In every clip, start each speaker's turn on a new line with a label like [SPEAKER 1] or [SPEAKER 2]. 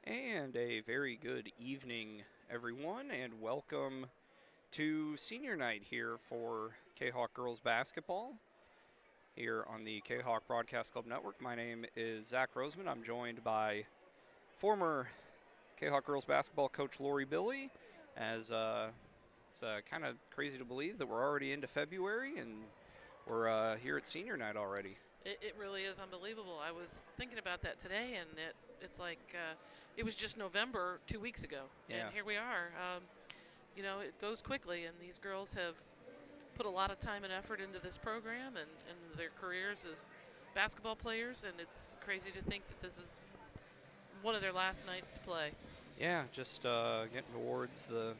[SPEAKER 1] And a very good evening, everyone, and welcome to senior night here for Kahok girls basketball here on the Kahok Broadcast Club Network. My name is Zach Roseman. I'm joined by former Kahok girls basketball coach Lori Billy, as it's kind of crazy to believe that we're already into February and we're here at senior night already.
[SPEAKER 2] It really is unbelievable. I was thinking about that today, and it's like it was just November 2 weeks ago,
[SPEAKER 1] Yeah.
[SPEAKER 2] and here we are. It goes quickly, and these girls have put a lot of time and effort into this program and their careers as basketball players, and it's crazy to think that this is one of their last nights to play.
[SPEAKER 1] Yeah, just getting towards the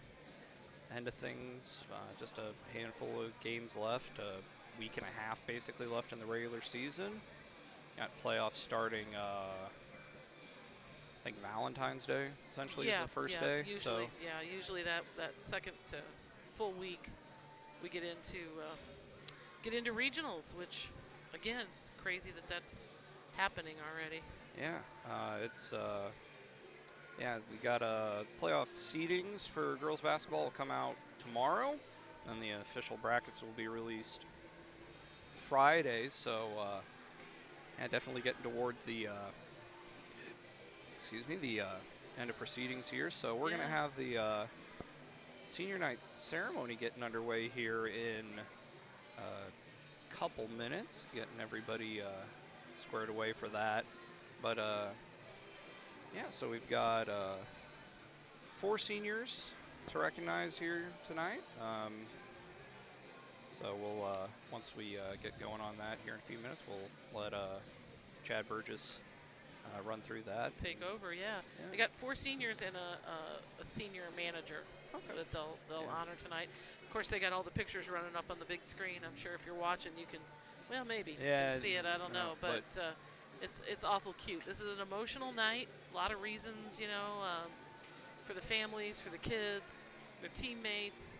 [SPEAKER 1] end of things. Just a handful of games left, a week and a half basically left in the regular season. Got playoffs starting, I think Valentine's Day essentially is the first day.
[SPEAKER 2] Usually that second full week we get into regionals, which again it's crazy that that's happening already.
[SPEAKER 1] Yeah, we got playoff seedings for girls basketball will come out tomorrow, and the official brackets will be released Friday. So, definitely getting towards the end of proceedings here. So we're going to have the senior night ceremony getting underway here in a couple minutes, getting everybody squared away for that. But so we've got 4 seniors to recognize here tonight. So we'll once we get going on that here in a few minutes, we'll let Chad Burgess run through that.
[SPEAKER 2] Take over, yeah. They got 4 seniors and a senior manager that they'll honor tonight. Of course, they got all the pictures running up on the big screen. I'm sure if you're watching, you can, maybe you can see it. I don't know, but it's awful cute. This is an emotional night. A lot of reasons, for the families, for the kids, their teammates,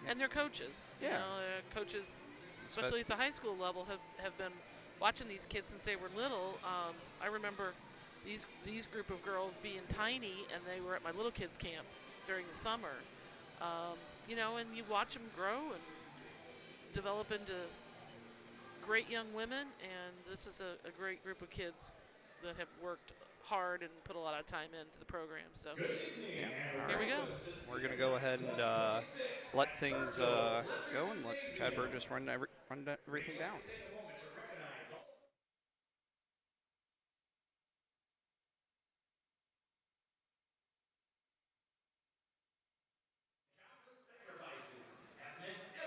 [SPEAKER 2] and their coaches. Coaches, especially at the high school level, have been watching these kids since they were little. I remember these group of girls being tiny, and they were at my little kids' camps during the summer. And you watch them grow and develop into great young women, and this is a great group of kids that have worked hard and put a lot of time into the program. So here we go.
[SPEAKER 1] We're going to go ahead and let things go and let Chad Burgess run everything down.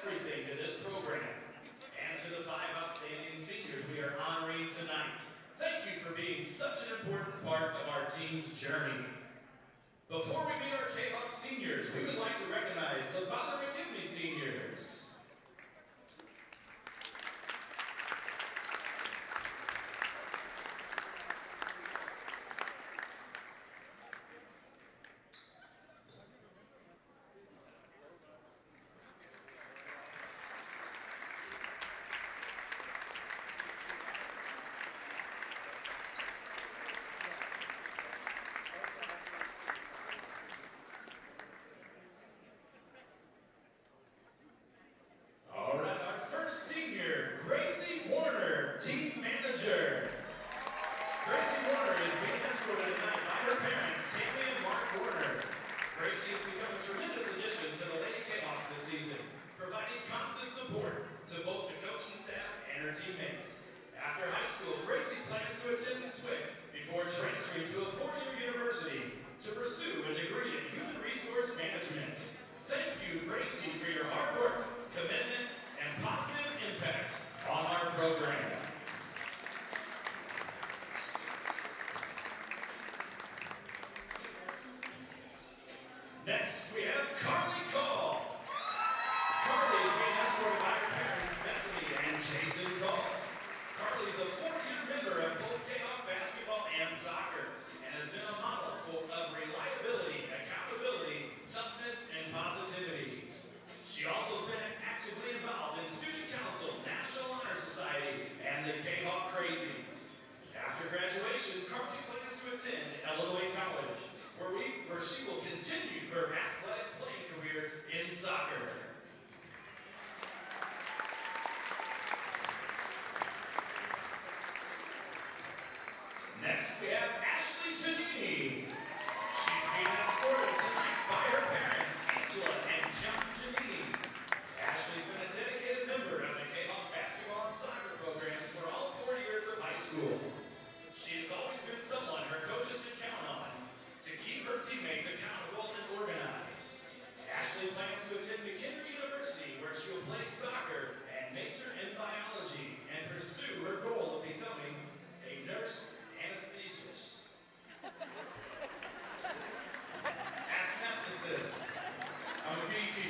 [SPEAKER 3] Everything to this program and to the 5 outstanding seniors we are honoring tonight. Thank you for being such an important part of our team's journey. Before we meet our Kahok seniors, we would like to recognize the Father McGivney seniors. Next, we have Carly Call. Carly is being escorted by her parents, Bethany and Jason Call. Carly's a 4-year member of both Kahok basketball and soccer, and has been a model of reliability, accountability, toughness, and positivity. She also has been actively involved in Student Council, National Honor Society, and the Kahok Crazies. After graduation, Carly plans to attend Illinois College,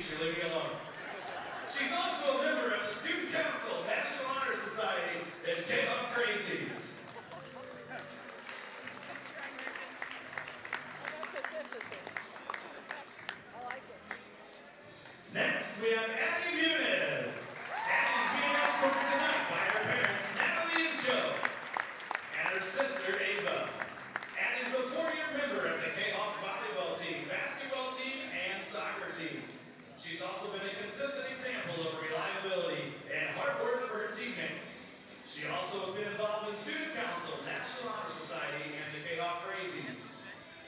[SPEAKER 3] teacher, leave me alone. She's also a member of the Student Council, National Honor Society, and Kahok Crazies. Next, we have Addie Muniz. Addie's being escorted tonight by her parents, Natalie and Joe, and her sister, Ava. Addie's a 4-year member of the Kahok volleyball team, basketball team, and soccer team. She's also been a consistent example of reliability and hard work for her teammates. She also has been involved in Student Council, National Honor Society, and the Kahok Crazies.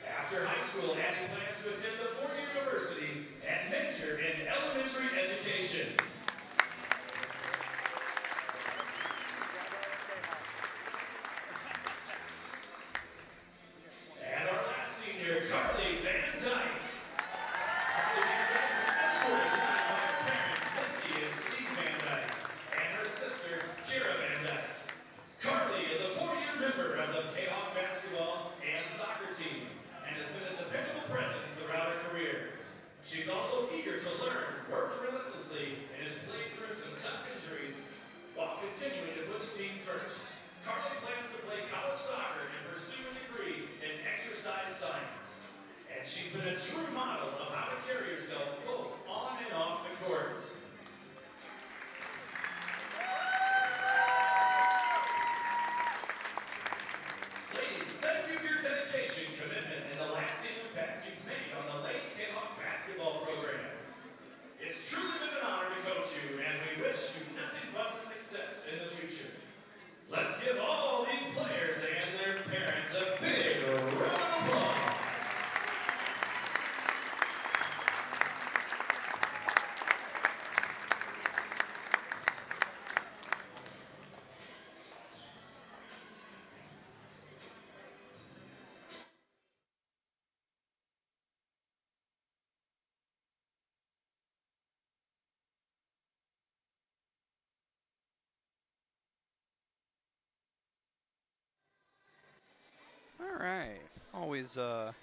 [SPEAKER 3] After high school, Addie plans to attend the Ford University and major in elementary education. And our last senior, Carly Van Dyke. Carly Van Dyke was escorted tonight by her parents, Misty and Steve Van Dyke, and her sister, Kira Van Dyke. Carly is a 4-year member of the Kahok basketball and soccer team, and has been a dependable presence throughout her career. She's also eager to learn, work relentlessly, and has played through some tough injuries while continuing to put the team first. Carly plans to play college soccer and pursue a degree in exercise science. And she's been a true model of how to carry herself both on and off the court. Ladies, thank you for your dedication, commitment, and the lasting impact you've made on the Lady Kahok basketball program. It's truly been an honor to coach you, and we wish you nothing but the success in the future. Let's give all these players and their parents a big round of applause.
[SPEAKER 1] All right. Always a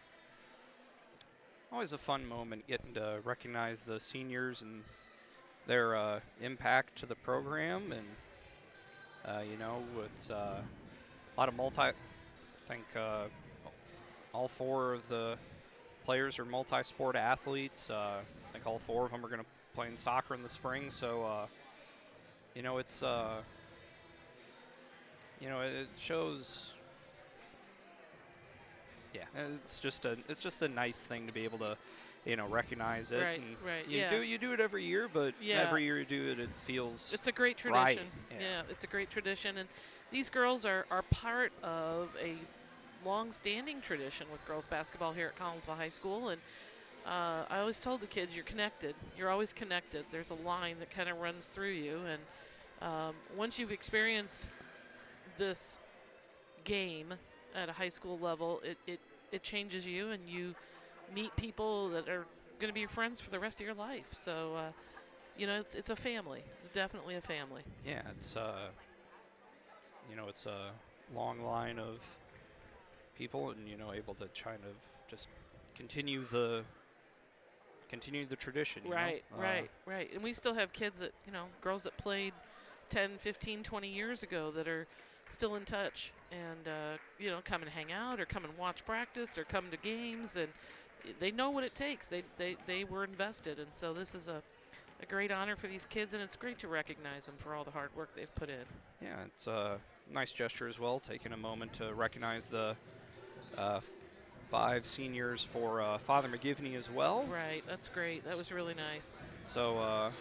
[SPEAKER 1] fun moment getting to recognize the seniors and their impact to the program, and you know, it's a lot of I think all 4 of the players are multi-sport athletes. I think all 4 of them are going to play in soccer in the spring. So you know, it's you know, it shows. Yeah, it's just a nice thing to be able to, you know, recognize it.
[SPEAKER 2] Right,
[SPEAKER 1] and
[SPEAKER 2] right.
[SPEAKER 1] You do it every year, but every year you do it, it feels.
[SPEAKER 2] It's a great tradition.
[SPEAKER 1] Right.
[SPEAKER 2] Yeah, it's a great tradition, and these girls are part of a long-standing tradition with girls basketball here at Collinsville High School. And I always told the kids, you're connected. You're always connected. There's a line that kind of runs through you, and once you've experienced this game at a high school level, it changes you, and you meet people that are going to be your friends for the rest of your life. So, you know, it's a family. It's definitely a family.
[SPEAKER 1] Yeah, it's you know, it's a long line of people, and you know, able to kind of just continue the tradition.
[SPEAKER 2] Right, right. And we still have kids that, you know, girls that played 10, 15, 20 years ago that are still in touch, and you know, come and hang out or come and watch practice or come to games, and they know what it takes. They were invested, and so this is a great honor for these kids, and it's great to recognize them for all the hard work they've put in.
[SPEAKER 1] Yeah, it's a nice gesture as well, taking a moment to recognize the 5 seniors for Father McGivney as well.
[SPEAKER 2] Right, that's great. That was really nice.
[SPEAKER 1] So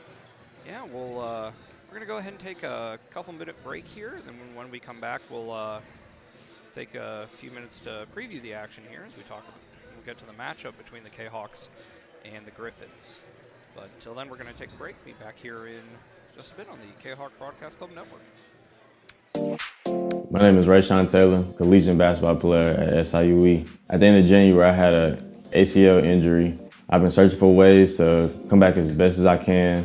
[SPEAKER 1] yeah, we're going to go ahead and take a couple-minute break here. Then when we come back, we'll take a few minutes to preview the action here as we'll get to the matchup between the Kahawks and the Griffins. But until then, we're going to take a break. Be back here in just a bit on the Kahawk Broadcast Club Network.
[SPEAKER 4] My name is Rayshawn Taylor, collegiate basketball player at SIUE. At the end of January, I had an ACL injury. I've been searching for ways to come back as best as I can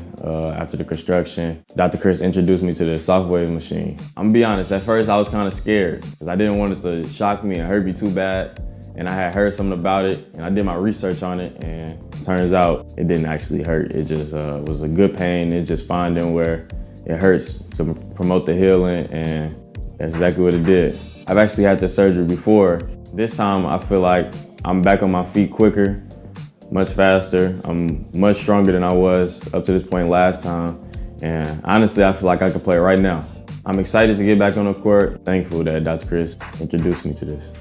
[SPEAKER 4] after the construction. Dr. Chris introduced me to the Softwave machine. I'm gonna be honest, at first I was kind of scared because I didn't want it to shock me and hurt me too bad. and I had heard something about it, and I did my research on it, and it turns out it didn't actually hurt. It just was a good pain. It just finding where it hurts to promote the healing, and that's exactly what it did. I've actually had this surgery before. This time I feel like I'm back on my feet quicker, much faster. I'm much stronger than I was up to this point last time. And honestly, I feel like I could play right now. I'm excited to get back on the court. Thankful that Dr. Chris introduced me to this.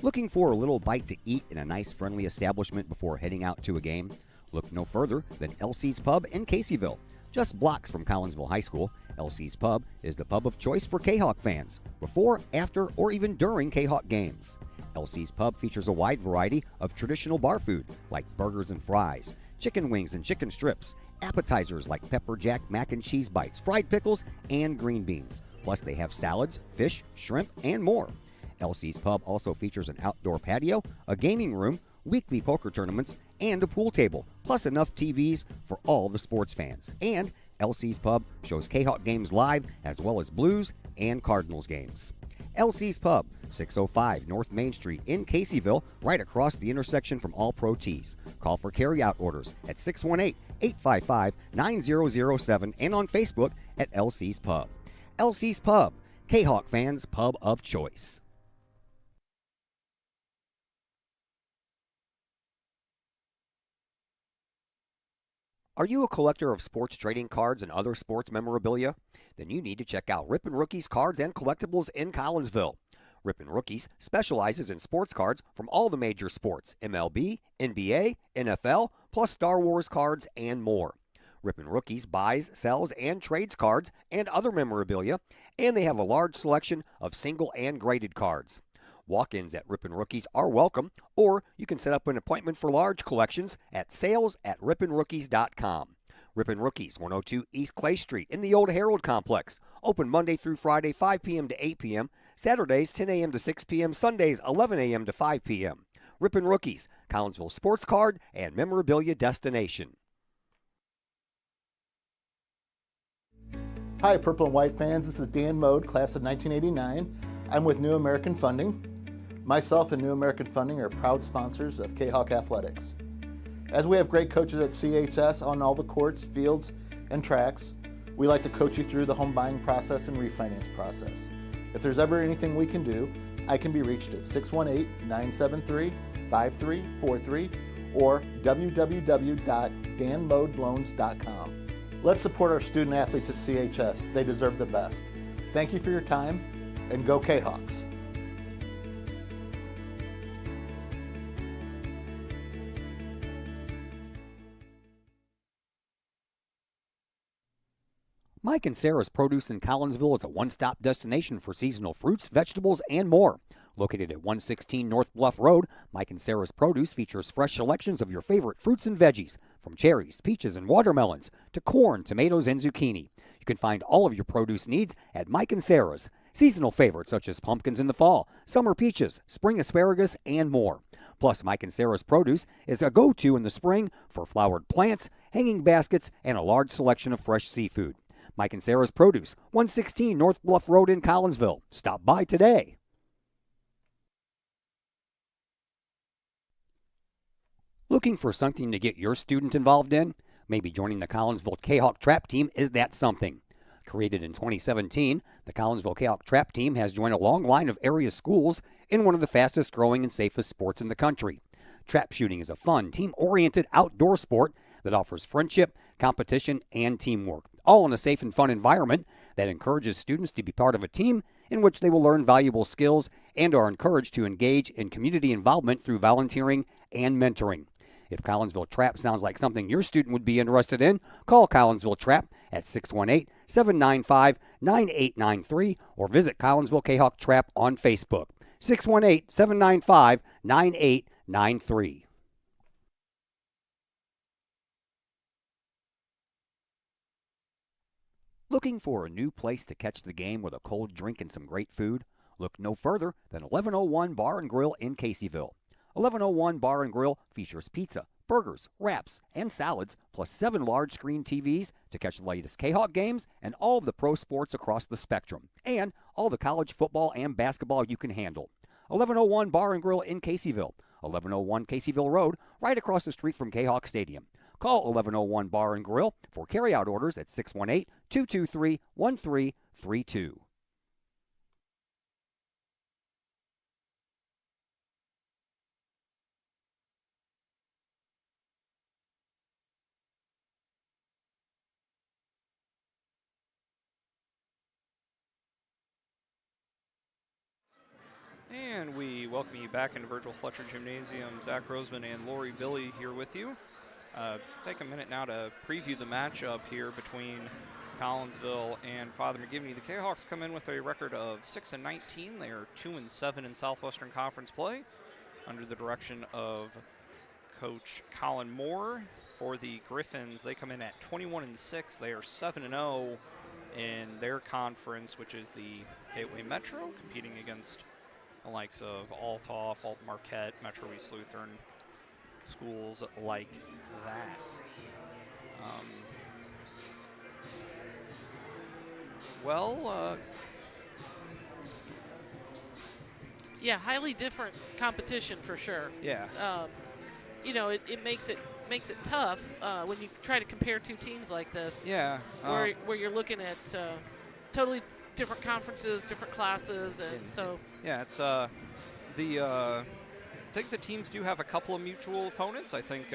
[SPEAKER 5] Looking for a little bite to eat in a nice, friendly establishment before heading out to a game? Look no further than LC's Pub in Caseyville. Just blocks from Collinsville High School, LC's Pub is the pub of choice for Kahok fans, before, after, or even during Kahok games. LC's Pub features a wide variety of traditional bar food like burgers and fries, chicken wings and chicken strips, appetizers like pepper jack mac and cheese bites, fried pickles, and green beans. Plus they have salads, fish, shrimp, and more. LC's Pub also features an outdoor patio, a gaming room, weekly poker tournaments, and a pool table, plus enough TVs for all the sports fans. And LC's Pub shows Kahok games live, as well as Blues and Cardinals games. LC's Pub, 605 North Main Street in Caseyville, right across the intersection from All Pro Tees. Call for carry-out orders at 618-855-9007 and on Facebook at LC's Pub. LC's Pub, Kahok fans' pub of choice. Are you a collector of sports trading cards and other sports memorabilia? Then you need to check out Rippin' Rookies Cards and Collectibles in Collinsville. Rippin' Rookies specializes in sports cards from all the major sports, MLB, NBA, NFL, plus Star Wars cards and more. Rippin' Rookies buys, sells, and trades cards and other memorabilia, and they have a large selection of single and graded cards. Walk-ins at Rippin' Rookies are welcome, or you can set up an appointment for large collections at sales@rippinrookies.com. Rippin' Rookies, 102 East Clay Street in the Old Herald Complex. Open Monday through Friday, 5 p.m. to 8 p.m., Saturdays, 10 a.m. to 6 p.m., Sundays, 11 a.m. to 5 p.m. Rippin' Rookies, Collinsville sports card and memorabilia destination.
[SPEAKER 6] Hi, Purple and White fans. This is Dan Mode, class of 1989. I'm with New American Funding. Myself and New American Funding are proud sponsors of Kahok Athletics. As we have great coaches at CHS on all the courts, fields, and tracks, we like to coach you through the home buying process and refinance process. If there's ever anything we can do, I can be reached at 618-973-5343 or www.danmodeloans.com. Let's support our student athletes at CHS. They deserve the best. Thank you for your time, and go Kahawks.
[SPEAKER 5] Mike and Sarah's Produce in Collinsville is a one-stop destination for seasonal fruits, vegetables, and more. Located at 116 North Bluff Road, Mike and Sarah's Produce features fresh selections of your favorite fruits and veggies, from cherries, peaches, and watermelons, to corn, tomatoes, and zucchini. You can find all of your produce needs at Mike and Sarah's. Seasonal favorites such as pumpkins in the fall, summer peaches, spring asparagus, and more. Plus, Mike and Sarah's Produce is a go-to in the spring for flowered plants, hanging baskets, and a large selection of fresh seafood. Mike and Sarah's Produce, 116 North Bluff Road in Collinsville. Stop by today. Looking for something to get your student involved in? Maybe joining the Collinsville Kahok Trap Team is that something. Created in 2017, the Collinsville Kahok Trap Team has joined a long line of area schools in one of the fastest growing and safest sports in the country. Trap shooting is a fun, team-oriented outdoor sport that offers friendship, competition, and teamwork, all in a safe and fun environment that encourages students to be part of a team in which they will learn valuable skills and are encouraged to engage in community involvement through volunteering and mentoring. If Collinsville Trap sounds like something your student would be interested in, call Collinsville Trap at 618-795-9893 or visit Collinsville Kahok Trap on Facebook. 618-795-9893. Looking for a new place to catch the game with a cold drink and some great food? Look no further than 1101 Bar and Grill in Caseyville. 1101 Bar and Grill features pizza, burgers, wraps, and salads, plus 7 large screen TVs to catch the latest Kahok games and all of the pro sports across the spectrum, and all the college football and basketball you can handle. 1101 Bar and Grill in Caseyville, 1101 Caseyville Road, right across the street from Kahok Stadium. Call 1101 Bar and Grill for carryout orders at 618-223-1332.
[SPEAKER 1] And we welcome you back into Virgil Fletcher Gymnasium. Zach Roseman and Lori Billy here with you. Take a minute now to preview the matchup here between Collinsville and Father McGivney. The Kahawks come in with a record of 6-19. They are 2-7 in Southwestern Conference play under the direction of Coach Colin Moore. For the Griffins, they come in at 21-6. They are 7-0 in their conference, which is the Gateway Metro, competing against the likes of Althoff, Alton Marquette, Metro East Lutheran, schools like that.
[SPEAKER 2] Yeah, highly different competition for sure.
[SPEAKER 1] Yeah.
[SPEAKER 2] You know, it makes it tough when you try to compare two teams like this.
[SPEAKER 1] Yeah.
[SPEAKER 2] Where you're looking at totally different conferences, different classes, and so.
[SPEAKER 1] Yeah, it's I think the teams do have a couple of mutual opponents. I think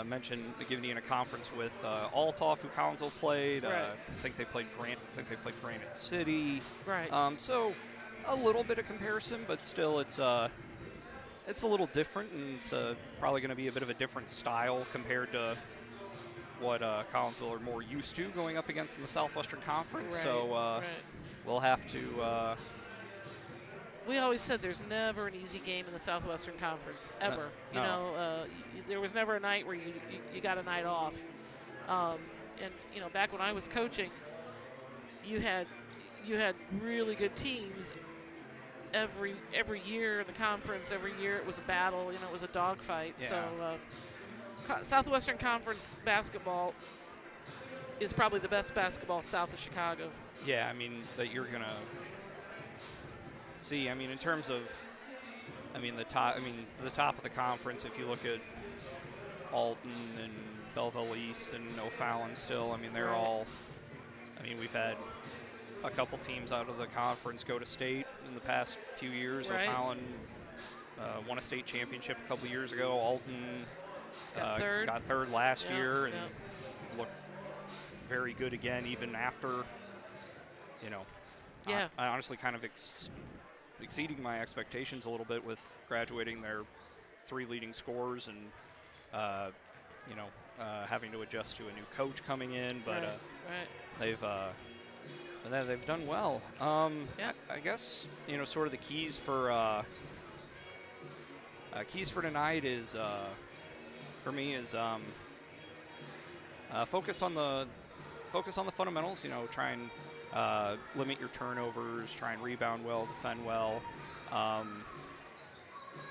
[SPEAKER 1] mentioned McGivney in a conference with Althoff, who Collinsville played.
[SPEAKER 2] Right.
[SPEAKER 1] I think they played Granite City.
[SPEAKER 2] Right.
[SPEAKER 1] So a little bit of comparison, but still it's a little different, and it's probably going to be a bit of a different style compared to what Collinsville are more used to going up against in the Southwestern Conference.
[SPEAKER 2] Right.
[SPEAKER 1] So we'll have to.
[SPEAKER 2] We always said there's never an easy game in the Southwestern Conference, ever.
[SPEAKER 1] No.
[SPEAKER 2] You know, there was never a night where you got a night off. And, you know, back when I was coaching, you had really good teams every year in the conference. Every year it was a battle. You know, it was a dogfight.
[SPEAKER 1] Yeah.
[SPEAKER 2] So Southwestern Conference basketball is probably the best basketball south of Chicago.
[SPEAKER 1] Yeah, I mean, that you're going to see. I mean, in terms of, the top of the conference, if you look at Alton and Belleville East and O'Fallon still, I mean, they're
[SPEAKER 2] Right.
[SPEAKER 1] all, we've had a couple teams out of the conference go to state in the past few years.
[SPEAKER 2] Right.
[SPEAKER 1] O'Fallon won a state championship a couple years ago. Alton got third last year and looked very good again even after,
[SPEAKER 2] Yeah.
[SPEAKER 1] I honestly kind of exceeding my expectations a little bit with graduating their 3 leading scorers and, having to adjust to a new coach coming in. But they've done well. I guess, sort of the keys for tonight is, for me, is focus on the fundamentals. Try and limit your turnovers, try and rebound well, defend well,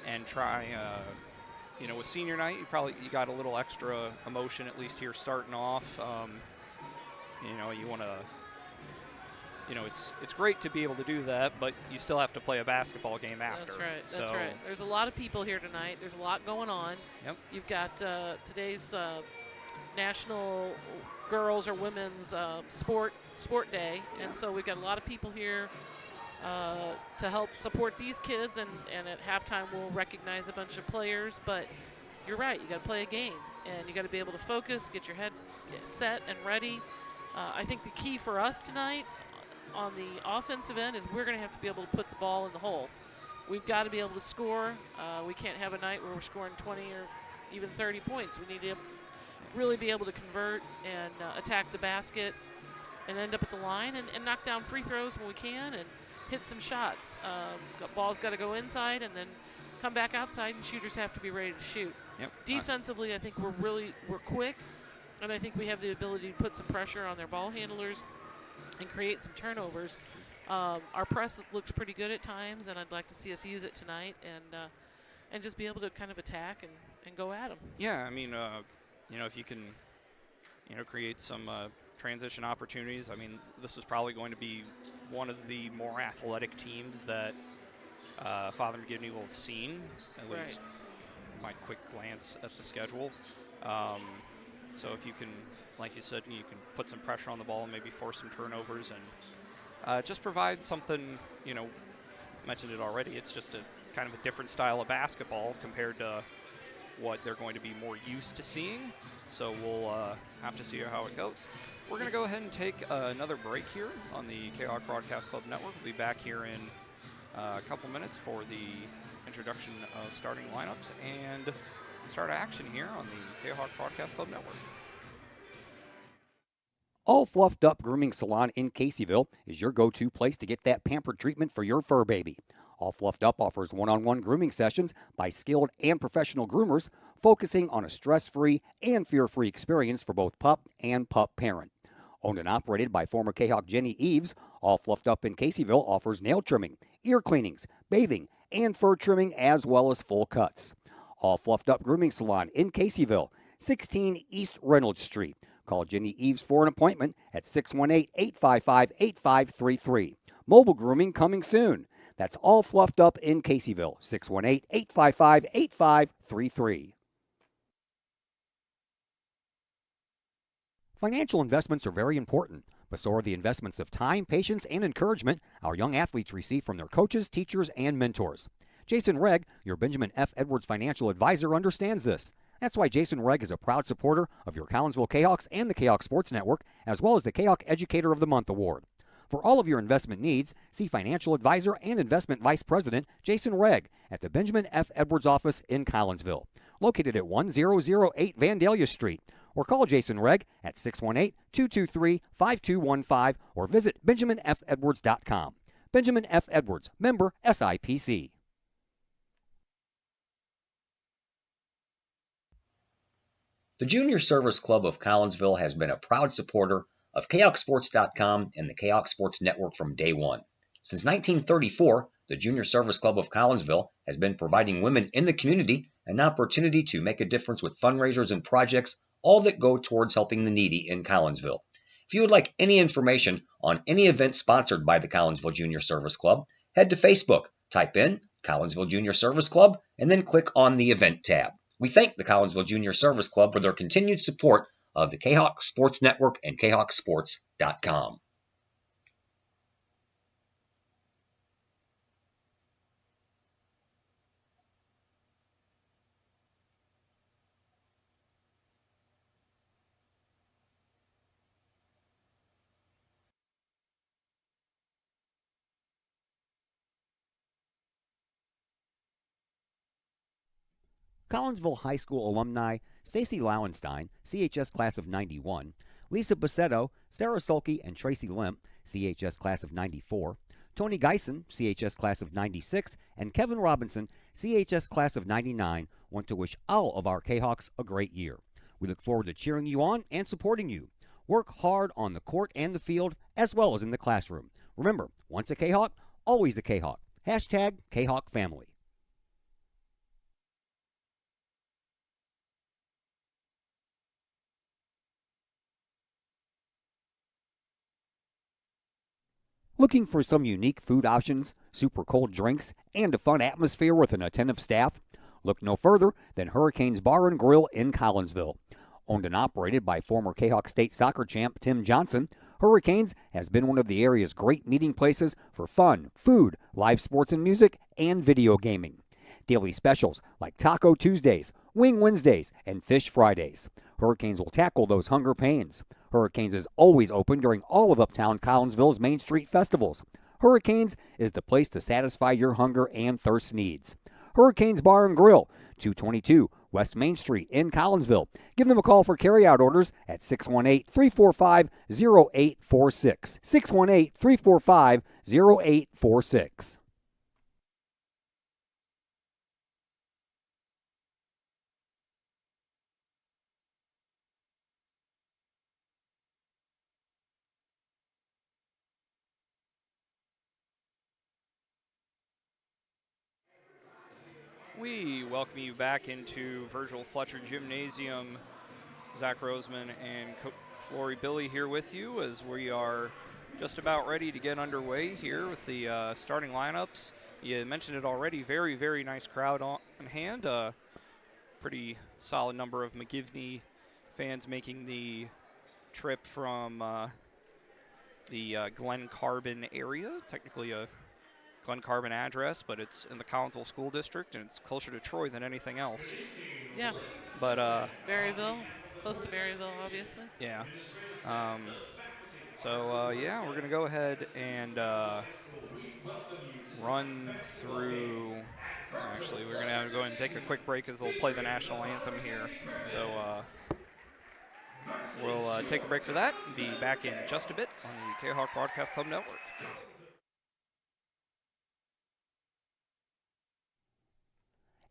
[SPEAKER 1] and try. With senior night, you got a little extra emotion at least here starting off. You want to. It's great to be able to do that, but you still have to play a basketball game after.
[SPEAKER 2] That's right. That's right. There's a lot of people here tonight. There's a lot going on.
[SPEAKER 1] Yep.
[SPEAKER 2] You've got today's National Girls or Women's Sport Day, and so we've got a lot of people here to help support these kids, and at halftime we'll recognize a bunch of players. But you're right. You got to play a game, and you got to be able to focus, get your head set and ready. I think the key for us tonight on the offensive end is we're going to have to be able to put the ball in the hole. We've got to be able to score. We can't have a night where we're scoring 20 or even 30 points. We need to really be able to convert and attack the basket and end up at the line and knock down free throws when we can and hit some shots. Ball's got to go inside and then come back outside, and shooters have to be ready to shoot.
[SPEAKER 1] Yep.
[SPEAKER 2] Defensively, I think we're quick, and I think we have the ability to put some pressure on their ball handlers and create some turnovers. Our press looks pretty good at times, and I'd like to see us use it tonight and just be able to kind of attack and go at them.
[SPEAKER 1] Yeah, I mean, if you can, create some transition opportunities. I mean, this is probably going to be one of the more athletic teams that Father McGivney will have seen, at least my quick glance at the schedule. So if you can, like you said, you can put some pressure on the ball and maybe force some turnovers and just provide something, mentioned it already, it's just a kind of a different style of basketball compared to what they're going to be more used to seeing. So we'll have to see how it goes. We're going to go ahead and take another break here on the Kahok Broadcast Club Network. We'll be back here in a couple minutes for the introduction of starting lineups and start action here on the Kahok Broadcast Club Network.
[SPEAKER 5] All Fluffed Up Grooming Salon in Caseyville is your go-to place to get that pampered treatment for your fur baby. All Fluffed Up offers one-on-one grooming sessions by skilled and professional groomers, focusing on a stress-free and fear-free experience for both pup and pup parent. Owned and operated by former Kahok Jenny Eves, All Fluffed Up in Caseyville offers nail trimming, ear cleanings, bathing, and fur trimming, as well as full cuts. All Fluffed Up Grooming Salon in Caseyville, 16 East Reynolds Street. Call Jenny Eves for an appointment at 618-855-8533. Mobile grooming coming soon. That's All Fluffed Up in Caseyville, 618-855-8533. Financial investments are very important, but so are the investments of time, patience, and encouragement our young athletes receive from their coaches, teachers, and mentors. Jason Regg, your Benjamin F. Edwards financial advisor, understands this. That's why Jason Regg is a proud supporter of your Collinsville Kahawks and the Kahawk Sports Network, as well as the Kahawk Educator of the Month Award. For all of your investment needs, see financial advisor and investment vice president Jason Regg at the Benjamin F. Edwards office in Collinsville, located at 1008 Vandalia Street, or call Jason Regg at 618-223-5215 or visit benjaminfedwards.com. Benjamin F. Edwards, member SIPC.
[SPEAKER 7] The Junior Service Club of Collinsville has been a proud supporter of KahokSports.com and the Kahok Sports Network from day one. Since 1934, the Junior Service Club of Collinsville has been providing women in the community an opportunity to make a difference with fundraisers and projects, all that go towards helping the needy in Collinsville. If you would like any information on any event sponsored by the Collinsville Junior Service Club, head to Facebook, type in Collinsville Junior Service Club, and then click on the Event tab. We thank the Collinsville Junior Service Club for their continued support of the Kahok Sports Network and KahokSports.com.
[SPEAKER 5] Collinsville High School alumni Stacy Lauenstein, CHS class of 91, Lisa Bassetto, Sarah Sulke, and Tracy Limp, CHS class of 94, Tony Geisen, CHS class of 96, and Kevin Robinson, CHS class of 99, want to wish all of our Kahawks a great year. We look forward to cheering you on and supporting you. Work hard on the court and the field, as well as in the classroom. Remember, once a Kahawk, always a Kahawk. Hashtag Kahawk Family. Looking for some unique food options, super cold drinks, and a fun atmosphere with an attentive staff? Look no further than Hurricanes Bar and Grill in Collinsville. Owned and operated by former Kahawk State soccer champ Tim Johnson, Hurricanes has been one of the area's great meeting places for fun, food, live sports and music, and video gaming. Daily specials like Taco Tuesdays, Wing Wednesdays, and Fish Fridays. Hurricanes will tackle those hunger pains. Hurricanes is always open during all of Uptown Collinsville's Main Street festivals. Hurricanes is the place to satisfy your hunger and thirst needs. Hurricanes Bar and Grill, 222 West Main Street in Collinsville. Give them a call for carryout orders at 618-345-0846. 618-345-0846.
[SPEAKER 1] We welcome you back into Virgil Fletcher Gymnasium. Zach Roseman and Coach Lori Billy here with you as we are just about ready to get underway here with the starting lineups. You mentioned it already, very, very nice crowd on hand. Pretty solid number of McGivney fans making the trip from the Glen Carbon area, technically a Glen Carbon address, but it's in the Collinsville School District, and it's closer to Troy than anything else.
[SPEAKER 2] Yeah.
[SPEAKER 1] But
[SPEAKER 2] Berryville, close to Berryville, obviously.
[SPEAKER 1] Yeah. Yeah, we're going to go ahead and run through. Actually, we're going to go ahead and take a quick break as they'll play the national anthem here. So we'll take a break for that and be back in just a bit on the Kahok Broadcast Club Network.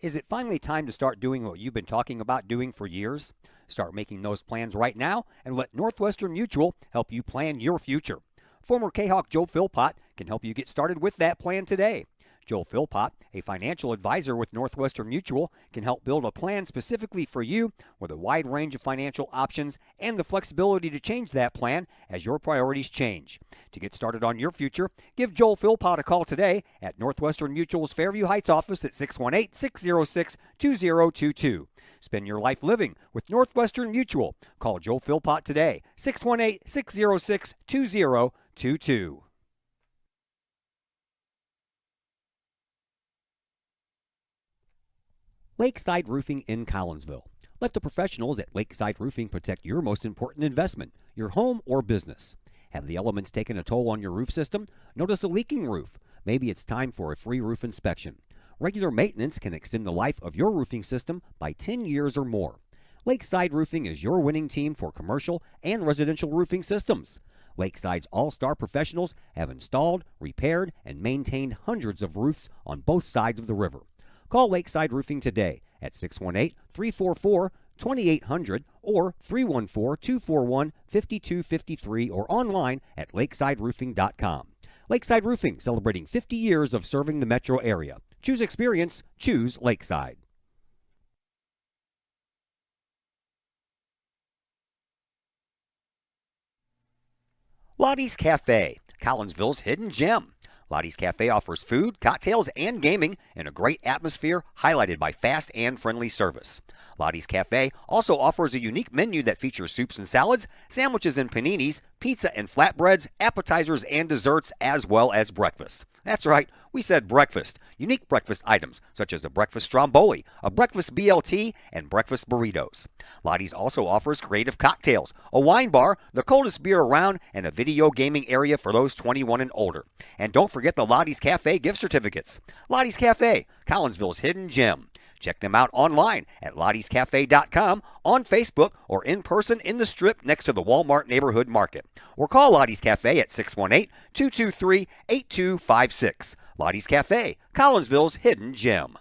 [SPEAKER 5] Is it finally time to start doing what you've been talking about doing for years? Start making those plans right now and let Northwestern Mutual help you plan your future. Former Kahok Joe Philpott can help you get started with that plan today. Joe Philpott, a financial advisor with Northwestern Mutual, can help build a plan specifically for you with a wide range of financial options and the flexibility to change that plan as your priorities change. To get started on your future, give Joel Philpott a call today at Northwestern Mutual's Fairview Heights office at 618-606-2022. Spend your life living with Northwestern Mutual. Call Joel Philpott today, 618-606-2022. Lakeside Roofing in Collinsville. Let the professionals at Lakeside Roofing protect your most important investment, your home or business. Have the elements taken a toll on your roof system? Notice a leaking roof? Maybe it's time for a free roof inspection. Regular maintenance can extend the life of your roofing system by 10 years or more. Lakeside Roofing is your winning team for commercial and residential roofing systems. Lakeside's all-star professionals have installed, repaired, and maintained hundreds of roofs on both sides of the river. Call Lakeside Roofing today at 618-344-2800 or 314-241-5253 or online at lakesideroofing.com. Lakeside Roofing, celebrating 50 years of serving the metro area. Choose experience, choose Lakeside. Lottie's Cafe, Collinsville's hidden gem. Lottie's Cafe offers food, cocktails, and gaming in a great atmosphere highlighted by fast and friendly service. Lottie's Cafe also offers a unique menu that features soups and salads, sandwiches and paninis, pizza and flatbreads, appetizers and desserts, as well as breakfast. That's right, we said breakfast. Unique breakfast items such as a breakfast stromboli, a breakfast BLT, and breakfast burritos. Lottie's also offers creative cocktails, a wine bar, the coldest beer around, and a video gaming area for those 21 and older. And don't forget the Lottie's Cafe gift certificates. Lottie's Cafe, Collinsville's hidden gem. Check them out online at lottiescafe.com, on Facebook, or in person in the Strip next to the Walmart Neighborhood Market. Or call Lottie's Cafe at 618-223-8256. Lottie's Cafe, Collinsville's hidden gem.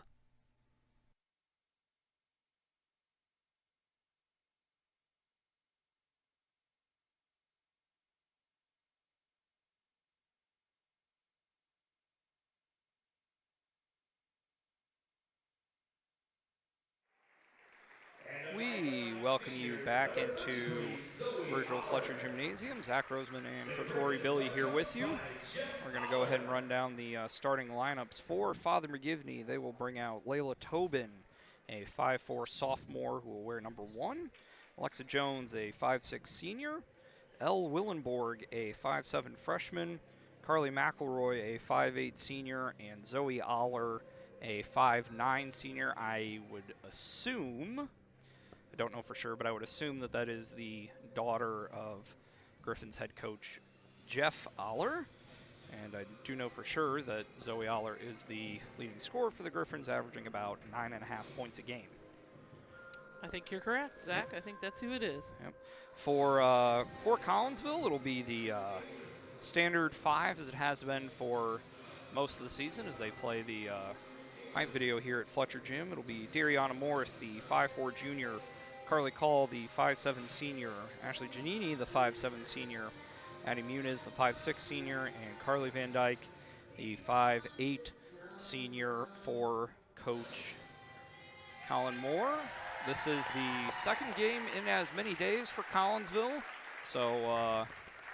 [SPEAKER 1] We welcome you back into Virgil Fletcher Gymnasium. Zach Roseman and Coach Lori Billy here with you. We're going to go ahead and run down the starting lineups for Father McGivney. They will bring out Layla Tobin, a 5'4 sophomore who will wear number 1. Alexa Jones, a 5'6 senior. Elle Willenborg, a 5'7 freshman. Carly McElroy, a 5'8 senior. And Zoe Aller, a 5'9 senior. I would assume, I don't know for sure, but I would assume that that is the daughter of Griffin's head coach, Jeff Aller. And I do know for sure that Zoe Aller is the leading scorer for the Griffins, averaging about 9.5 points a game.
[SPEAKER 2] I think you're correct, Zach. I think that's who it is.
[SPEAKER 1] Yep. For Collinsville, it'll be the standard 5 as it has been for most of the season as they play the hype video here at Fletcher Gym. It'll be Dariana Morris, the 5'4 junior. Carly Call, the 5'7 senior. Ashley Giannini, the 5'7 senior. Addie Muniz, the 5'6 senior. And Carly Van Dyke, the 5'8 senior for Coach Colin Moore. This is the second game in as many days for Collinsville. So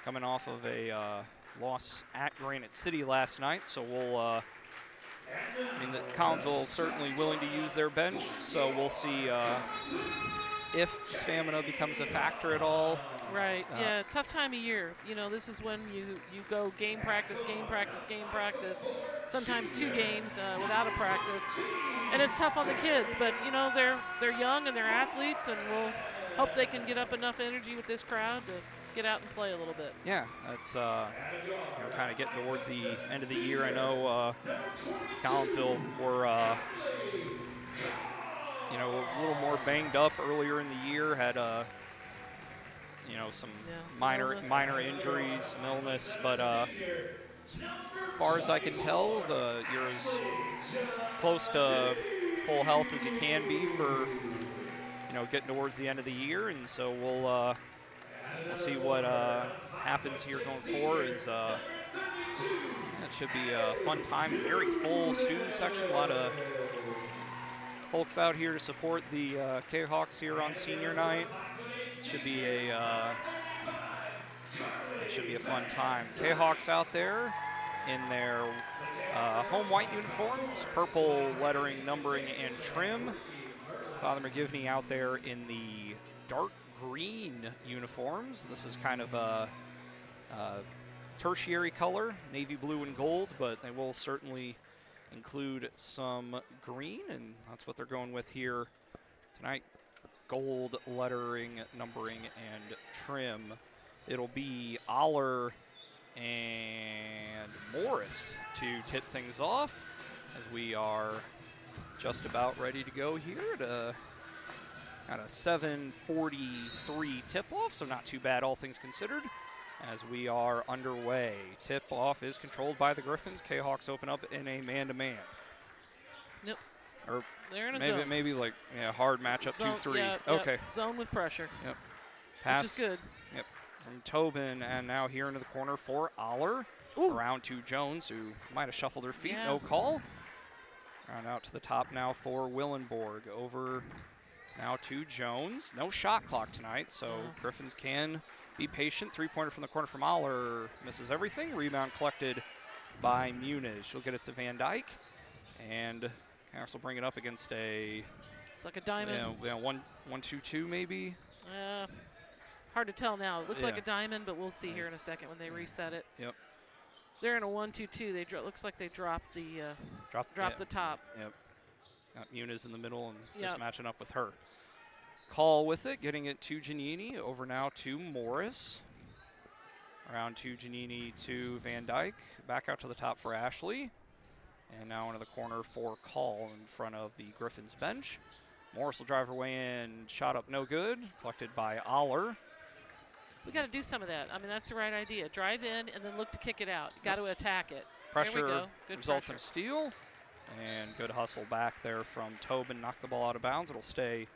[SPEAKER 1] coming off of a loss at Granite City last night. So we'll, Collinsville certainly willing to use their bench. So we'll see if stamina becomes a factor at all.
[SPEAKER 2] Right, yeah, tough time of year. You know, this is when you go game practice, game practice, game practice, sometimes 2 games without a practice. And it's tough on the kids, but, you know, they're young and they're athletes, and we'll hope they can get up enough energy with this crowd to get out and play a little bit.
[SPEAKER 1] Yeah, that's kind of getting towards the end of the year. I know Collinsville were a little more banged up earlier in the year, had some minor injuries, some illness, but as far as I can tell, you're as close to full health as you can be for getting towards the end of the year, and so we'll see what happens here going forward. It should be a fun time. Very full student section. A lot of folks out here to support the Kahawks here on senior night. It should be a fun time. Kahawks out there in their home white uniforms, purple lettering, numbering, and trim. Father McGivney out there in the dark green uniforms. This is kind of a tertiary color, navy blue and gold, but they will certainly include some green, and that's what they're going with here tonight. Gold lettering, numbering, and trim. It'll be Aller and Morris to tip things off as we are just about ready to go here at a 7:43 tip-off, so not too bad all things considered as we are underway. Tip-off is controlled by the Griffins. Kahawks open up in a man-to-man.
[SPEAKER 2] Nope.
[SPEAKER 1] Or
[SPEAKER 2] they're in a zone.
[SPEAKER 1] Maybe like hard matchup,
[SPEAKER 2] zone,
[SPEAKER 1] 2-3.
[SPEAKER 2] yeah,
[SPEAKER 1] okay.
[SPEAKER 2] Yep. Zone with pressure.
[SPEAKER 1] Yep. Pass.
[SPEAKER 2] Which is good.
[SPEAKER 1] Yep. From Tobin, and now here into the corner for Aller.
[SPEAKER 2] Ooh.
[SPEAKER 1] Around to Jones, who might have shuffled her feet.
[SPEAKER 2] Yeah.
[SPEAKER 1] No call. Round out to the top now for Willenborg. Over now to Jones. No shot clock tonight, so Griffins can be patient. 3-pointer from the corner from Aller. Misses everything. Rebound collected by Muniz. She'll get it to Van Dyke. And Harris will bring it up against a...
[SPEAKER 2] It's like a diamond.
[SPEAKER 1] 1-2-2 maybe.
[SPEAKER 2] Hard to tell now. It looked like a diamond, but we'll see here in a second when they reset it.
[SPEAKER 1] Yep.
[SPEAKER 2] They're in a 1-2-2. They looks like they dropped the the top.
[SPEAKER 1] Yep. Got Muniz in the middle and
[SPEAKER 2] Yep.
[SPEAKER 1] just matching up with her. Call with it, getting it to Giannini. Over now to Morris. Around to Giannini to Van Dyke. Back out to the top for Ashley. And now into the corner for Call in front of the Griffins bench. Morris will drive her way in. Shot up no good. Collected by Aller.
[SPEAKER 2] We got to do some of that. I mean, that's the right idea. Drive in and then look to kick it out. You got to attack it.
[SPEAKER 1] Pressure
[SPEAKER 2] there we go. Good
[SPEAKER 1] results
[SPEAKER 2] pressure.
[SPEAKER 1] in a steal. And good hustle back there from Tobin. Knocked the ball out of bounds. It'll stay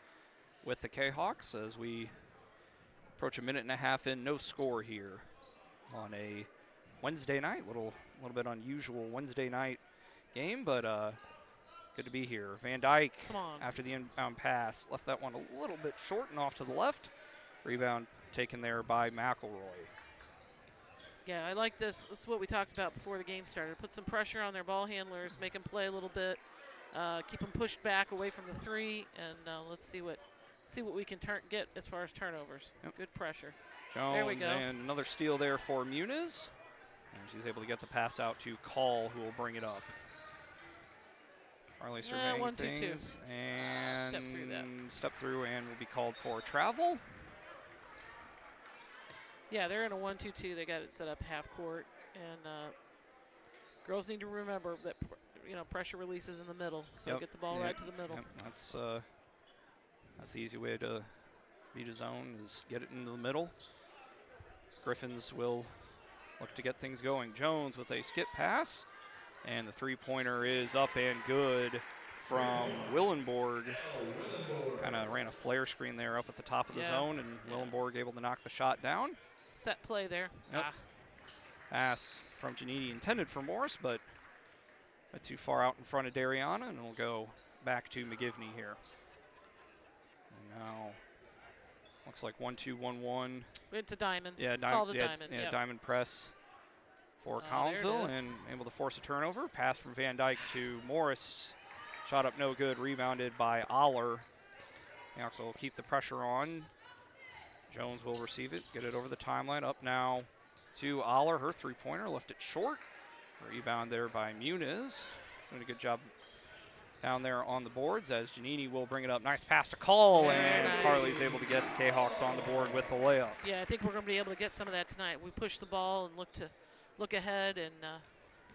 [SPEAKER 1] with the Kahawks as we approach a minute and a half in. No score here on a Wednesday night. Little bit unusual Wednesday night game, but good to be here. Van Dyke, after the inbound pass, left that one a little bit short and off to the left. Rebound taken there by McElroy.
[SPEAKER 2] Yeah, I like this. This is what we talked about before the game started. Put some pressure on their ball handlers, make them play a little bit, keep them pushed back away from the three, and let's see what we can get as far as turnovers.
[SPEAKER 1] Yep.
[SPEAKER 2] Good pressure.
[SPEAKER 1] Jones,
[SPEAKER 2] there we go.
[SPEAKER 1] And another steal there for Muniz. And she's able to get the pass out to Call, who will bring it up. Farley surveying
[SPEAKER 2] 1-2-2.
[SPEAKER 1] things. And
[SPEAKER 2] step through
[SPEAKER 1] and will be called for travel.
[SPEAKER 2] Yeah, they're in a 1-2-2. They got it set up half court, and girls need to remember that pressure releases in the middle. So get the ball right to the middle.
[SPEAKER 1] Yep. That's the easy way to beat a zone is get it into the middle. Griffins will look to get things going. Jones with a skip pass, and the three-pointer is up and good from Willenborg. Kind of ran a flare screen there up at the top of the zone, and Willenborg able to knock the shot down.
[SPEAKER 2] Set play there.
[SPEAKER 1] Yep. Pass from Giannini intended for Morris, but too far out in front of Dariana, and we'll go back to McGivney here. Now, looks like 1-2-1-1.
[SPEAKER 2] It's a diamond.
[SPEAKER 1] Yeah,
[SPEAKER 2] it's called a diamond.
[SPEAKER 1] Yeah,
[SPEAKER 2] yep.
[SPEAKER 1] diamond press for Collinsville, and able to force a turnover. Pass from Van Dyke to Morris. Shot up no good, rebounded by Aller. Canucks will keep the pressure on. Jones will receive it, get it over the timeline. Up now to Aller, her three-pointer, left it short. Rebound there by Muniz. Doing a good job down there on the boards as Giannini will bring it up. Nice pass to Call, and
[SPEAKER 2] nice.
[SPEAKER 1] Carly's able to get the K-Hawks on the board with the layup.
[SPEAKER 2] Yeah, I think we're going to be able to get some of that tonight. We push the ball and look ahead and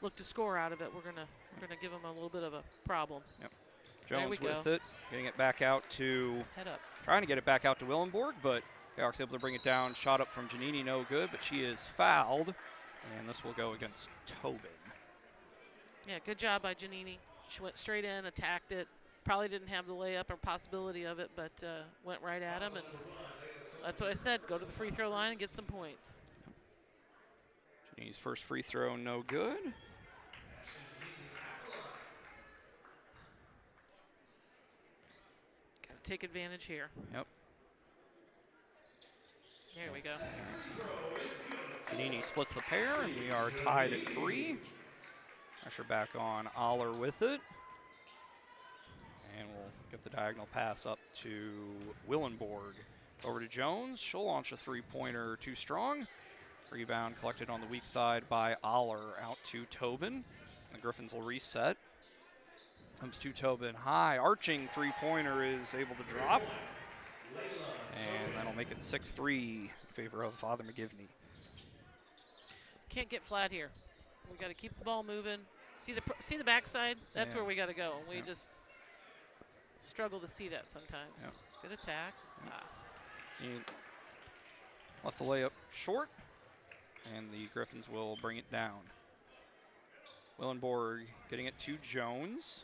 [SPEAKER 2] look to score out of it. We're gonna give them a little bit of a problem.
[SPEAKER 1] Yep. Jones with it, getting it back out to
[SPEAKER 2] head up.
[SPEAKER 1] Trying to get it back out to Willenborg, but K-Hawks able to bring it down. Shot up from Giannini, no good, but she is fouled, and this will go against Tobin.
[SPEAKER 2] Yeah, good job by Giannini. She went straight in, attacked it. Probably didn't have the layup or possibility of it, but went right at him, and that's what I said. Go to the free throw line and get some points.
[SPEAKER 1] Giannini's first free throw, no good.
[SPEAKER 2] Got to take advantage here.
[SPEAKER 1] Yep.
[SPEAKER 2] There we go.
[SPEAKER 1] Giannini splits the pair, and we are tied at 3. Pressure back on Aller with it. And we'll get the diagonal pass up to Willenborg. Over to Jones. She'll launch a three-pointer too strong. Rebound collected on the weak side by Aller. Out to Tobin. The Griffins will reset. Comes to Tobin. High arching three-pointer is able to drop. And that'll make it 6-3 in favor of Father McGivney.
[SPEAKER 2] Can't get flat here. We got to keep the ball moving. See the backside? That's where we got to go. We just struggle to see that sometimes.
[SPEAKER 1] Yep.
[SPEAKER 2] Good attack.
[SPEAKER 1] He left the layup short, and the Griffins will bring it down. Willenborg getting it to Jones.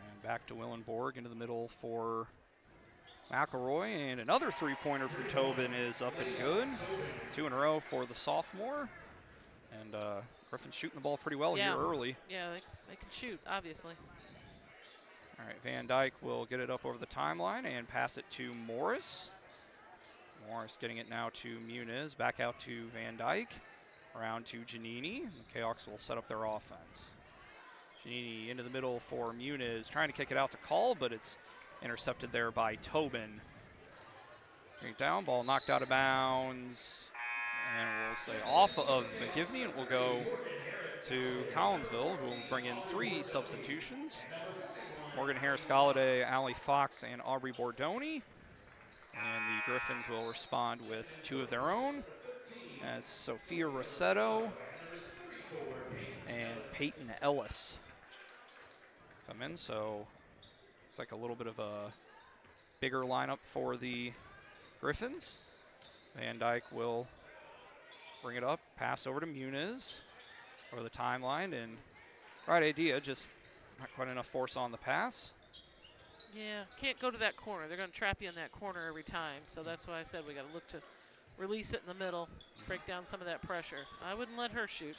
[SPEAKER 1] And back to Willenborg into the middle for McElroy, and another three-pointer from Tobin is up and good. 2 in a row for the sophomore. And Griffin's shooting the ball pretty well here early.
[SPEAKER 2] Yeah, they can shoot, obviously.
[SPEAKER 1] All right, Van Dyke will get it up over the timeline and pass it to Morris. Morris getting it now to Muniz. Back out to Van Dyke. Around to Giannini. The K-Hawks will set up their offense. Giannini into the middle for Muniz. Trying to kick it out to Call, but it's intercepted there by Tobin. Bring it down, ball knocked out of bounds. And we'll say off of McGivney, and we'll go to Collinsville, who will bring in 3 substitutions. Morgan Harris-Galladay, Allie Fox, and Aubrey Bordoni. And the Griffins will respond with 2 of their own, as Sophia Rossetto and Peyton Ellis come in. So looks like a little bit of a bigger lineup for the Griffins. Van Dyke will bring it up, pass over to Muniz over the timeline, and right idea, just not quite enough force on the pass.
[SPEAKER 2] Yeah, can't go to that corner. They're going to trap you in that corner every time, so that's why I said we got to look to release it in the middle, break down some of that pressure. I wouldn't let her shoot.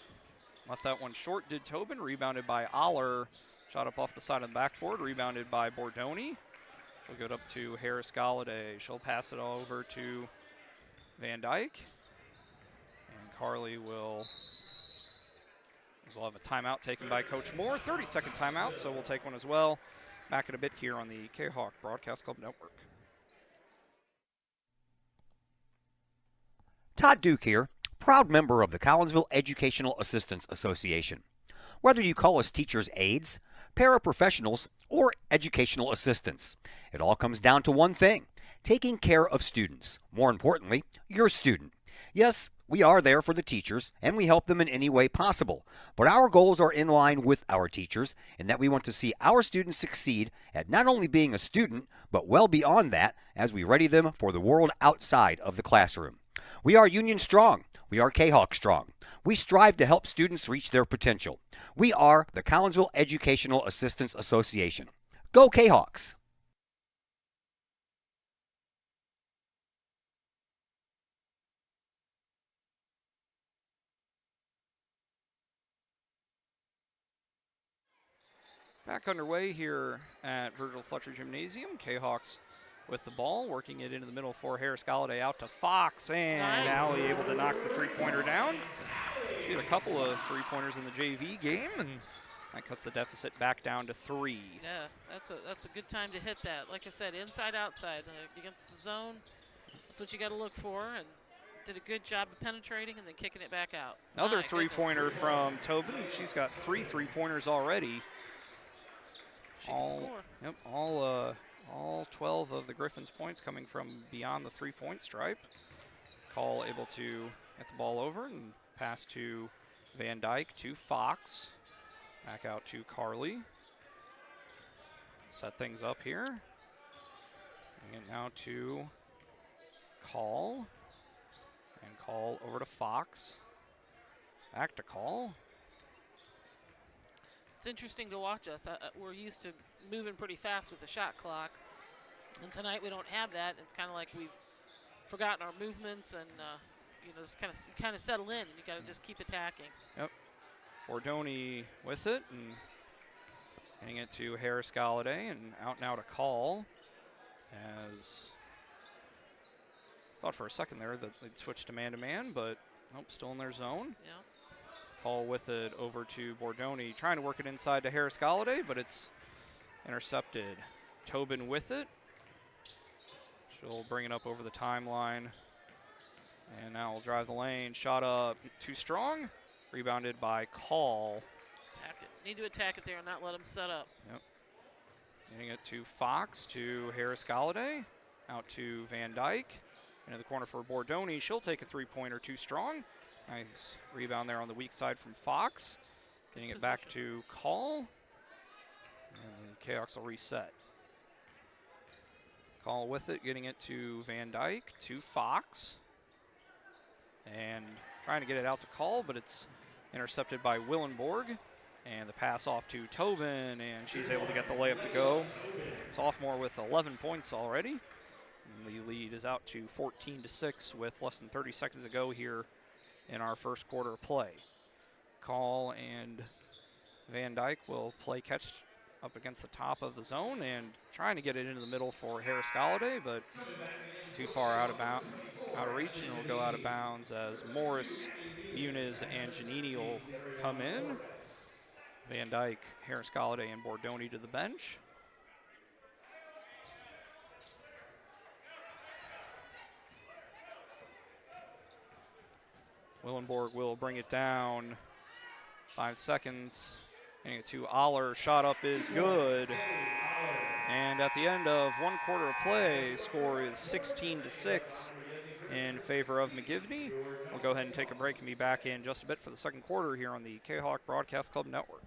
[SPEAKER 1] Left that one short, did Tobin, rebounded by Aller. Shot up off the side of the backboard, rebounded by Bordoni. She'll get up to Harris-Galladay. She'll pass it all over to Van Dyke. And Carly will have a timeout taken by Coach Moore. 30-second timeout, so we'll take one as well. Back in a bit here on the K-Hawk Broadcast Club Network.
[SPEAKER 5] Todd Duke here, proud member of the Collinsville Educational Assistance Association. Whether you call us teachers' aides, paraprofessionals, or educational assistants, it all comes down to one thing: taking care of students. More importantly, your student. Yes, we are there for the teachers, and we help them in any way possible. But our goals are in line with our teachers, in that we want to see our students succeed at not only being a student, but well beyond that, as we ready them for the world outside of the classroom. We are Union Strong. We are K-Hawk Strong. We strive to help students reach their potential. We are the Collinsville Educational Assistance Association. Go K-Hawks!
[SPEAKER 1] Back underway here at Virgil Fletcher Gymnasium. K-Hawks with the ball, working it into the middle for Harris Galladay, out to Fox, and Allie able to knock the three-pointer down. She had a couple of three-pointers in the JV game, and that cuts the deficit back down to 3.
[SPEAKER 2] Yeah, that's a good time to hit that. Like I said, inside, outside, against the zone. That's what you got to look for, and did a good job of penetrating and then kicking it back out.
[SPEAKER 1] Another three-pointer from Tobin. She's got 3 three-pointers already.
[SPEAKER 2] She can score.
[SPEAKER 1] Yep, all 12 of the Griffins' points coming from beyond the three-point stripe. Call able to get the ball over and pass to Van Dyke, to Fox. Back out to Carly. Set things up here. And now to Call. And Call over to Fox. Back to Call.
[SPEAKER 2] It's interesting to watch us. We're used to moving pretty fast with the shot clock. And tonight we don't have that. It's kind of like we've forgotten our movements and, just kind of settle in. And you got to just keep attacking.
[SPEAKER 1] Yep. Bordoni with it and hitting it to Harris Galladay, and out now to Call. As thought for a second there that they'd switch to man-to-man, but nope, still in their zone.
[SPEAKER 2] Yeah.
[SPEAKER 1] Call with it over to Bordoni, trying to work it inside to Harris Galladay, but it's intercepted. Tobin with it. She'll bring it up over the timeline. And now will drive the lane. Shot up too strong. Rebounded by Call.
[SPEAKER 2] Attack it. Need to attack it there and not let them set up.
[SPEAKER 1] Yep. Getting it to Fox, to Harris Galladay. Out to Van Dyke. Into the corner for Bordoni. She'll take a three-pointer too strong. Nice rebound there on the weak side from Fox. Getting it back to Call. And the K-Hawks will reset. Call with it, getting it to Van Dyke, to Fox. And trying to get it out to Call, but it's intercepted by Willenborg. And the pass off to Tobin, and she's able to get the layup to go. Sophomore with 11 points already. And the lead is out to 14-6 with less than 30 seconds to go here in our first quarter of play. Call and Van Dyke will play catch up against the top of the zone and trying to get it into the middle for Harris Galladay, but too far out of reach, and will go out of bounds as Morris, Muniz, and Giannini will come in. Van Dyke, Harris Galladay, and Bordoni to the bench. Willenborg will bring it down. 5 seconds. Getting it to Aller. Shot up is good. And at the end of one quarter of play, score is 16-6 in favor of McGivney. We'll go ahead and take a break and be back in just a bit for the second quarter here on the K-Hawk Broadcast Club Network.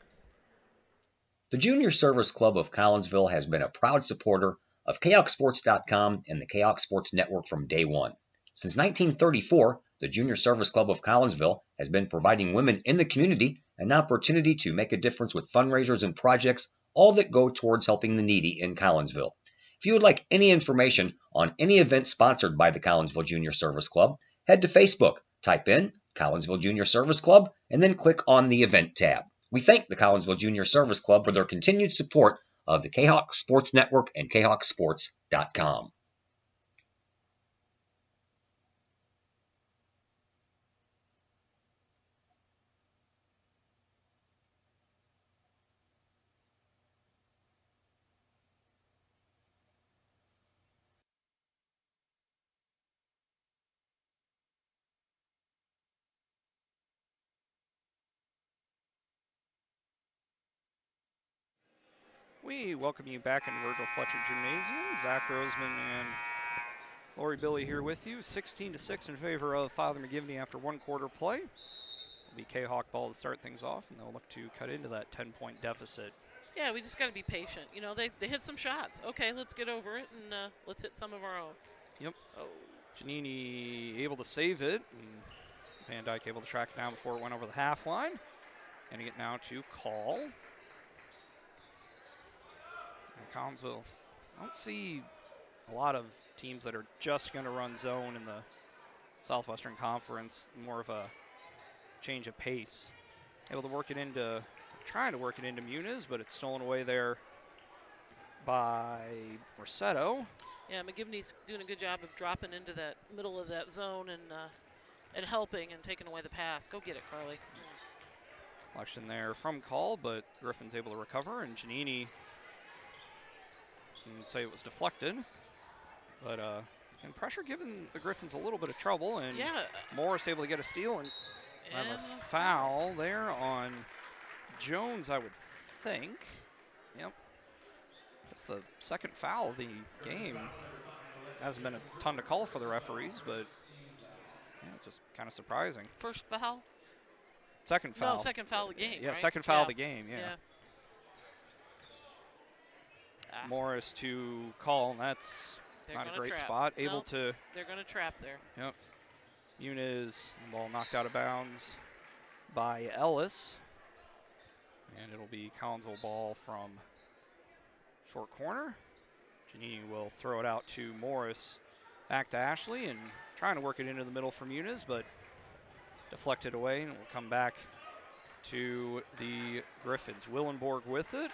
[SPEAKER 7] The Junior Service Club of Collinsville has been a proud supporter of KHawkSports.com and the K-Hawk Sports Network from day one. Since 1934, the Junior Service Club of Collinsville has been providing women in the community an opportunity to make a difference with fundraisers and projects, all that go towards helping the needy in Collinsville. If you would like any information on any event sponsored by the Collinsville Junior Service Club, head to Facebook, type in Collinsville Junior Service Club, and then click on the event tab. We thank the Collinsville Junior Service Club for their continued support of the K-Hawk Sports Network and KHawkSports.com.
[SPEAKER 1] We welcome you back in Virgil Fletcher Gymnasium. Zach Roseman and Lori Billy here with you. 16-6 in favor of Father McGivney after one quarter play. It'll be K-Hawk ball to start things off, and they'll look to cut into that 10-point deficit.
[SPEAKER 2] Yeah, we just got to be patient. You know, they hit some shots. Okay, let's get over it, and let's hit some of our own.
[SPEAKER 1] Yep. Oh. Giannini able to save it, and Van Dyke able to track it down before it went over the half line. Getting it now to Call. Collinsville, I don't see a lot of teams that are just going to run zone in the Southwestern Conference, more of a change of pace. Able to work it into trying to work it into Muniz, but it's stolen away there by Mercado.
[SPEAKER 2] Yeah, McGivney's doing a good job of dropping into that middle of that zone and helping and taking away the pass. Go get it, Carly.
[SPEAKER 1] Collection there from Call, but Griffin's able to recover, and Giannini can say it was deflected. But and pressure giving the Griffins a little bit of trouble, and Morris able to get a steal and have a foul there on Jones, I would think. Yep. That's the second foul of the game. Hasn't been a ton to call for the referees, but yeah, just kind of surprising.
[SPEAKER 2] First foul?
[SPEAKER 1] Second foul.
[SPEAKER 2] No, second foul of the game,
[SPEAKER 1] Yeah,
[SPEAKER 2] right?
[SPEAKER 1] second foul of the game, yeah.
[SPEAKER 2] Ah.
[SPEAKER 1] Morris to Call, and that's not a great
[SPEAKER 2] trap.
[SPEAKER 1] spot. Able to.
[SPEAKER 2] They're going to trap there.
[SPEAKER 1] Yep. Muniz, the ball knocked out of bounds by Ellis. And it'll be Collinsville ball from short corner. Giannini will throw it out to Morris. Back to Ashley and trying to work it into the middle for Muniz, but deflected away, and it will come back to the Griffins. Willenborg with it.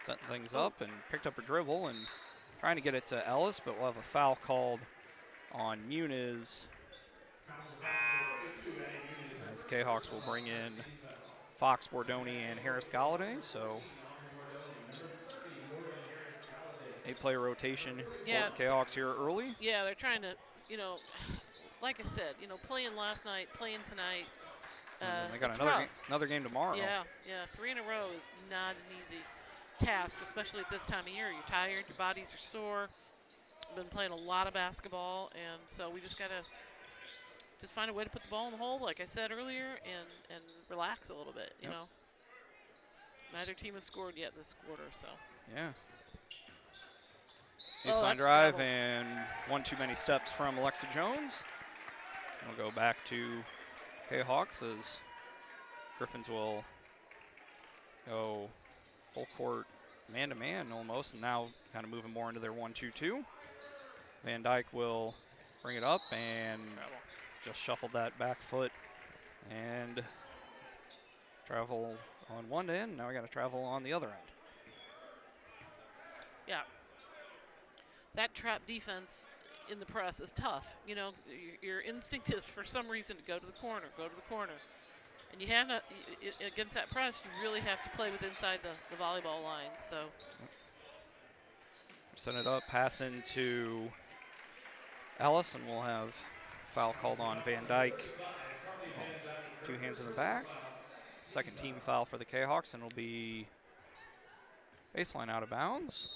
[SPEAKER 1] Setting things up and picked up a dribble and trying to get it to Ellis, but we'll have a foul called on Muniz. As the Kahawks will bring in Fox, Bordoni, and Harris Galladay. So 8-player rotation for the Kahawks here early.
[SPEAKER 2] Yeah, they're trying to, like I said, playing last night, playing tonight.
[SPEAKER 1] They got another game tomorrow.
[SPEAKER 2] Yeah, 3 in a row is not an easy task, especially at this time of year. You're tired, your bodies are sore. Been playing a lot of basketball, and so we just got to find a way to put the ball in the hole, like I said earlier, and relax a little bit, you know. Neither team has scored yet this quarter, so.
[SPEAKER 1] Yeah. Baseline drive and one too many steps from Alexa Jones. And we'll go back to Kahawks as Griffins will go full court man-to-man almost, and now kind of moving more into their 1-2-2. Van Dyke will bring it up and just shuffled that back foot and travel on one end. Now we got to travel on the other end.
[SPEAKER 2] Yeah. That trap defense in the press is tough. Your instinct is for some reason to go to the corner. And you have against that press, you really have to play with inside the volleyball line. So
[SPEAKER 1] send it up, pass into Ellis, and we'll have foul called on Van Dyke. 2 hands in the back. Second team foul for the Kahawks, and it'll be baseline out of bounds.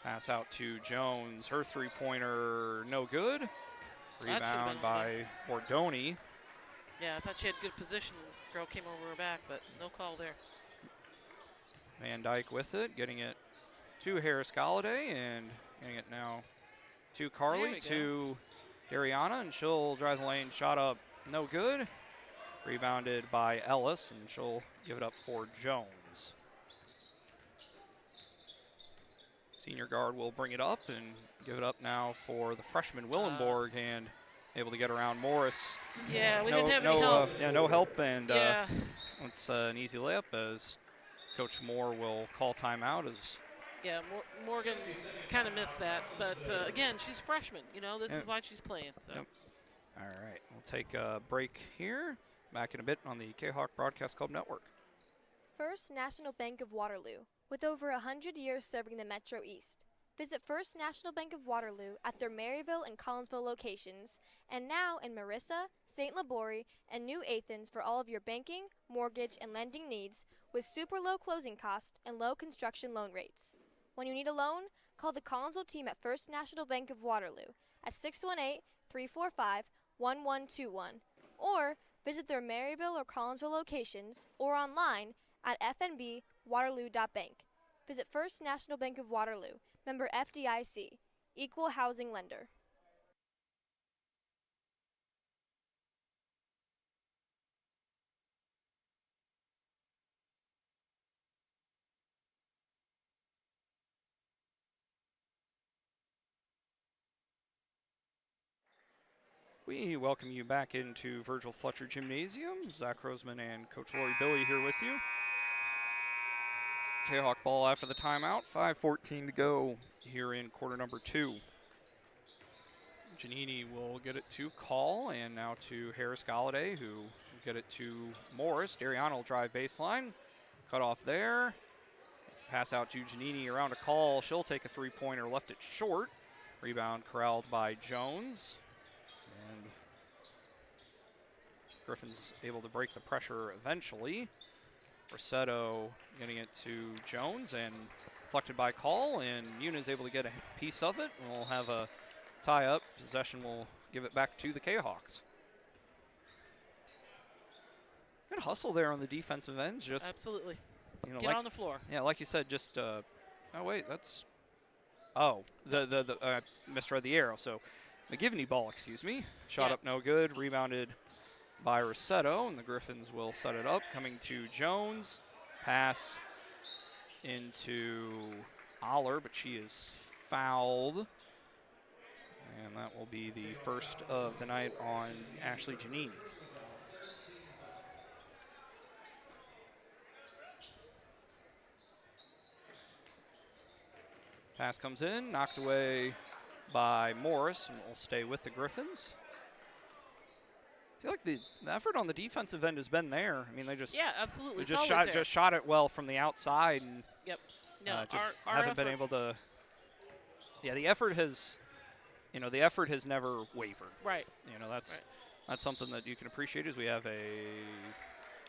[SPEAKER 1] Pass out to Jones. Her three-pointer, no good. Rebound by Bordoni.
[SPEAKER 2] Yeah, I thought she had good position. Girl came over her back, but no call there.
[SPEAKER 1] Van Dyke with it, getting it to Harris Galladay, and getting it now to Carly, to Dariana, and she'll drive the lane. Shot up, no good. Rebounded by Ellis, and she'll give it up for Jones. Senior guard will bring it up and give it up now for the freshman Willenborg, and able to get around Morris.
[SPEAKER 2] Yeah, we didn't have any help.
[SPEAKER 1] No help, and it's an easy layup as Coach Moore will call timeout.
[SPEAKER 2] Yeah, Morgan kind of missed that, but again, she's a freshman. This is why she's playing. So.
[SPEAKER 1] Yep. All right, we'll take a break here. Back in a bit on the Kahawk Broadcast Club Network.
[SPEAKER 8] First National Bank of Waterloo, with over 100 years serving the Metro East. Visit First National Bank of Waterloo at their Maryville and Collinsville locations, and now in Marissa, St. Laborie, and New Athens for all of your banking, mortgage, and lending needs with super low closing costs and low construction loan rates. When you need a loan, call the Collinsville team at First National Bank of Waterloo at 618-345-1121, or visit their Maryville or Collinsville locations or online at fnbwaterloo.bank. Visit First National Bank of Waterloo, member FDIC, equal housing lender.
[SPEAKER 1] We welcome you back into Virgil Fletcher Gymnasium. Zach Roseman and Coach Lori Billy here with you. Kahok ball after the timeout. 5:14 to go here in quarter number 2. Giannini will get it to Call, and now to Harris Galladay, who will get it to Morris. Dariana will drive baseline. Cut off there. Pass out to Giannini around a Call. She'll take a three-pointer, left it short. Rebound corralled by Jones. And Griffin's able to break the pressure eventually. Rossetto getting it to Jones and deflected by Call, and Muniz able to get a piece of it. And we'll have a tie-up. Possession will give it back to the Kahawks. Good hustle there on the defensive end. Just
[SPEAKER 2] absolutely.
[SPEAKER 1] Get
[SPEAKER 2] on the floor.
[SPEAKER 1] Yeah, like you said, just oh wait, that's the misread the arrow. So McGivney ball, excuse me. Shot up no good. Rebounded by Rossetto, and the Griffins will set it up. Coming to Jones. Pass into Aller, but she is fouled. And that will be the first of the night on Ashley Giannini. Pass comes in, knocked away by Morris, and will stay with the Griffins. I feel like the effort on the defensive end has been there. I mean, they just
[SPEAKER 2] absolutely.
[SPEAKER 1] They just shot it well from the outside, and
[SPEAKER 2] our
[SPEAKER 1] haven't been able to. Yeah, the effort has never wavered.
[SPEAKER 2] Right.
[SPEAKER 1] That's something that you can appreciate. Is we have a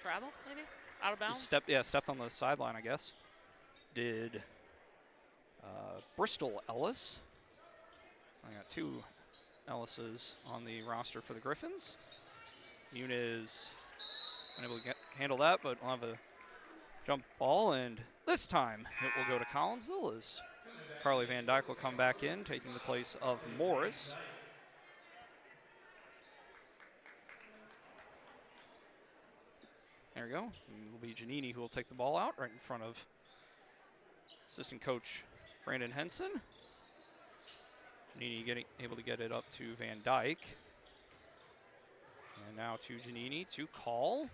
[SPEAKER 2] travel maybe out of bounds.
[SPEAKER 1] Stepped on the sideline, I guess. Did Bristol Ellis? I got 2 Ellises on the roster for the Griffins. Muniz unable to handle that, but we'll have a jump ball, and this time it will go to Collinsville as Carly Van Dyke will come back in, taking the place of Morris. There we go. And it will be Giannini who will take the ball out right in front of assistant coach Brandon Henson. Giannini able to get it up to Van Dyke. And now to Giannini to Call.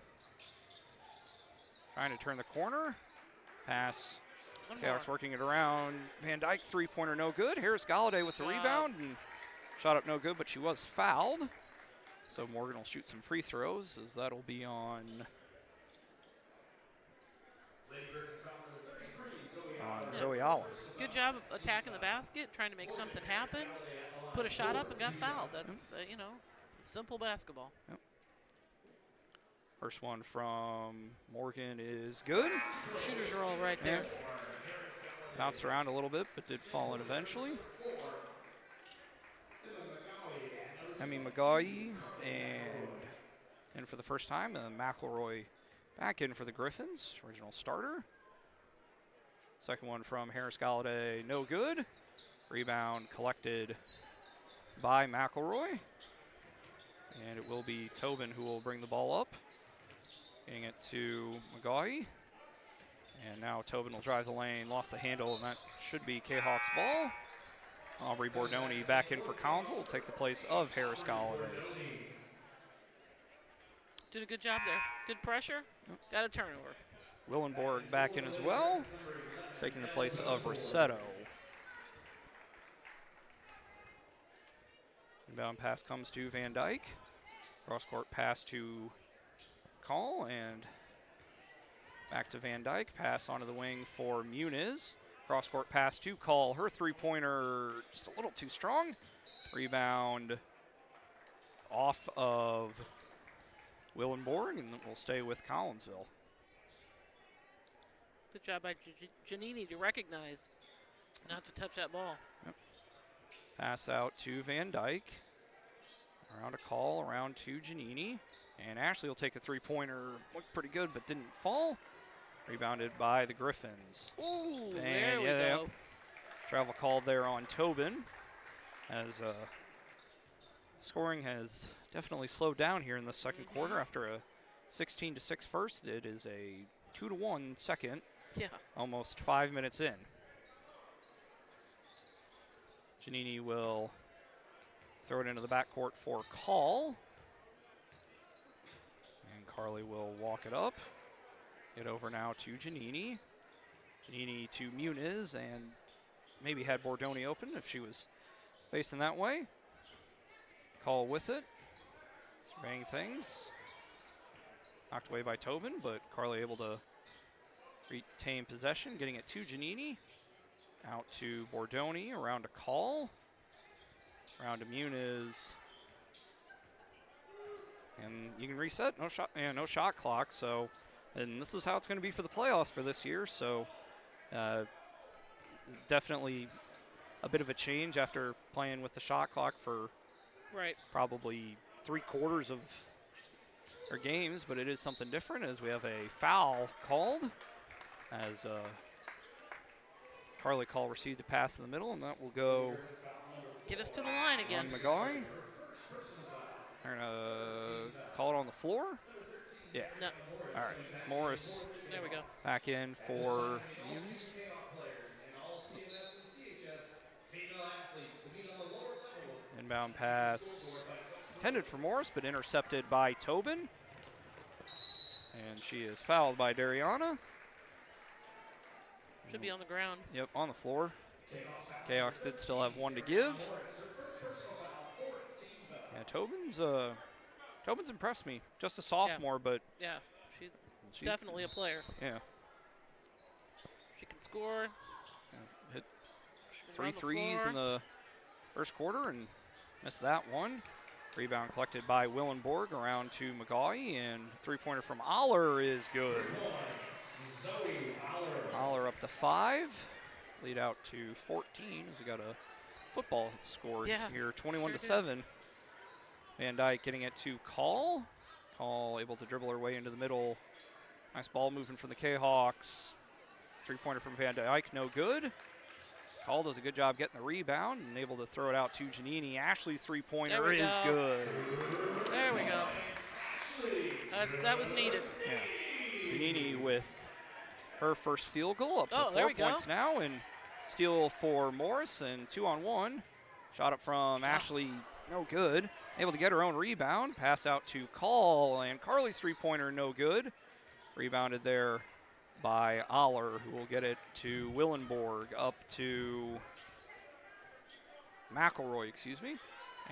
[SPEAKER 1] Trying to turn the corner. Pass. Kahawks working it around. Van Dyke, three-pointer no good. Harris Galladay with the rebound. And shot up no good, but she was fouled. So Morgan will shoot some free throws, as that'll be on Zoe Aller.
[SPEAKER 2] Good job of attacking the basket, trying to make something happen. Put a shot up and got fouled. That's, simple basketball.
[SPEAKER 1] Yep. First one from Morgan is good.
[SPEAKER 2] Shooter's roll right there.
[SPEAKER 1] Bounced around a little bit, but did fall in eventually. Emmy McGaughy and for the first time, McElroy back in for the Griffins, original starter. Second one from Harris Galladay, no good. Rebound collected by McElroy. And it will be Tobin who will bring the ball up. Getting it to McGaughy. And now Tobin will drive the lane, lost the handle, and that should be Kahawk's ball. Aubrey Bordoni back in for Collinsville, will take the place of Harris Galladay.
[SPEAKER 2] Did a good job there. Good pressure. Got a turnover.
[SPEAKER 1] Willenborg back in as well, taking the place of Rossetto. Inbound pass comes to Van Dyke. Cross-court pass to Call, and back to Van Dyke. Pass onto the wing for Muniz. Cross-court pass to Call. Her three-pointer just a little too strong. Rebound off of Willenborg, and will stay with Collinsville.
[SPEAKER 2] Good job by Giannini to recognize not to touch that ball.
[SPEAKER 1] Yep. Pass out to Van Dyke. Around a Call, around to Giannini. And Ashley will take a three-pointer. Looked pretty good, but didn't fall. Rebounded by the Griffins.
[SPEAKER 2] Ooh,
[SPEAKER 1] and
[SPEAKER 2] there we go.
[SPEAKER 1] Travel called there on Tobin. As scoring has definitely slowed down here in the second quarter after a 16-6 first. It is a 2-1 second.
[SPEAKER 2] Yeah.
[SPEAKER 1] Almost 5 minutes in. Giannini will Throw it into the backcourt for Call. And Carly will walk it up. Get over now to Giannini. Giannini to Muniz, and maybe had Bordoni open if she was facing that way. Call with it. Surveying things. Knocked away by Tobin, but Carly able to retain possession, getting it to Giannini. Out to Bordoni, around to Call. Around to Muniz. And you can reset, no shot clock, so, and this is how it's going to be for the playoffs for this year, so definitely a bit of a change after playing with the shot clock for probably 3/4 of our games, but it is something different as we have a foul called as Carly Call received a pass in the middle, and that will go
[SPEAKER 2] get us to the line again.
[SPEAKER 1] on McGivney. They're going to call it on the floor. Yeah.
[SPEAKER 2] No.
[SPEAKER 1] All right. Morris.
[SPEAKER 2] There we go.
[SPEAKER 1] Back in for Muniz. Inbound pass intended for Morris, but intercepted by Tobin. And she is fouled by Dariana.
[SPEAKER 2] Should be on the ground.
[SPEAKER 1] Yep, on the floor. Kahawks did still have one to give. Yeah, Tobin's impressed me. Just a sophomore, but
[SPEAKER 2] yeah, she's definitely a player.
[SPEAKER 1] Yeah.
[SPEAKER 2] She can score.
[SPEAKER 1] Hit 3 threes in the first quarter and missed that one. Rebound collected by Willenborg around to McGaughy, and three-pointer from Aller is good. Aller up to 5. Lead out to 14 as we got a football score here, 21-7. Van Dyke getting it to Call. Call able to dribble her way into the middle. Nice ball moving from the Kahawks. Three-pointer from Van Dyke, no good. Call does a good job getting the rebound and able to throw it out to Giannini. Ashley's three-pointer is good.
[SPEAKER 2] There we go. That was needed.
[SPEAKER 1] Yeah. Giannini with her first field goal up to 4 points now, and steal for Morris, and 2-on-1. Shot up from Ashley, no good. Able to get her own rebound. Pass out to Call, and Carly's three-pointer, no good. Rebounded there by Aller, who will get it to Willenborg, up to McElroy,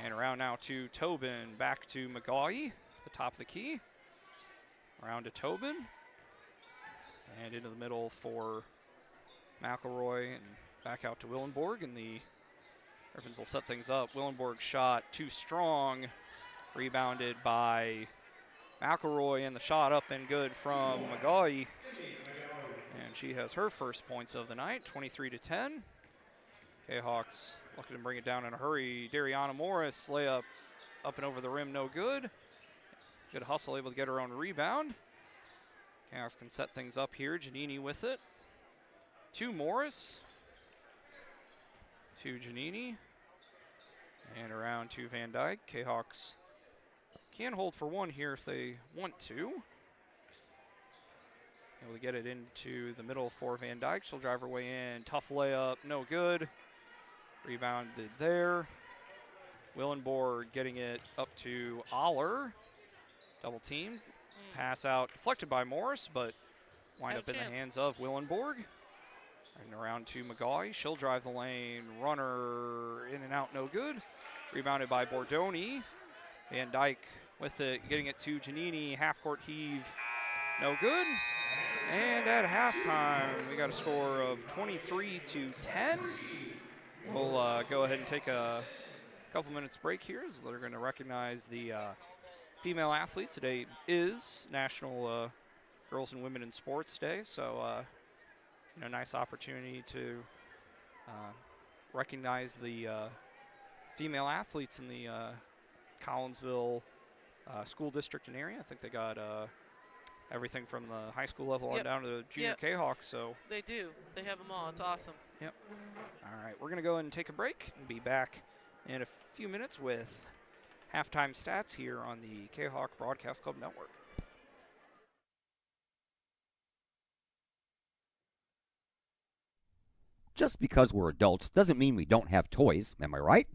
[SPEAKER 1] And around now to Tobin, back to McGaughy, the top of the key. Around to Tobin. And into the middle for McElroy, and back out to Willenborg, and the Griffins will set things up. Willenborg shot too strong, rebounded by McElroy, and the shot up and good from McGaughy. And she has her first points of the night, 23-10. Kahawks looking to bring it down in a hurry. Dariana Morris, layup up and over the rim, no good. Good hustle, able to get her own rebound. Kahawks can set things up here. Giannini with it. To Morris. To Giannini. And around to Van Dyke. Kahawks can hold for one here if they want to. Able to get it into the middle for Van Dyke. She'll drive her way in. Tough layup, no good. Rebounded there. Willenborg getting it up to Aller. Double team. Pass out, deflected by Morris, but wind up in the hands of Willenborg. And around to McGaughy. She'll drive the lane. Runner in and out, no good. Rebounded by Bordoni. Van Dyke with it, getting it to Giannini. Half-court heave, no good. And at halftime, we got a score of 23-10. We'll go ahead and take a couple minutes break here as we're going to recognize the female athletes. Today is National Girls and Women in Sports Day, so nice opportunity to recognize the female athletes in the Collinsville school district and area. I think they got everything from the high school level on down to the junior Kahawks. So
[SPEAKER 2] they do. They have them all. It's awesome.
[SPEAKER 1] Yep. All right, we're going to go ahead and take a break and be back in a few minutes with halftime stats here on the Kahawk Broadcast Club Network.
[SPEAKER 5] Just because we're adults doesn't mean we don't have toys, am I right?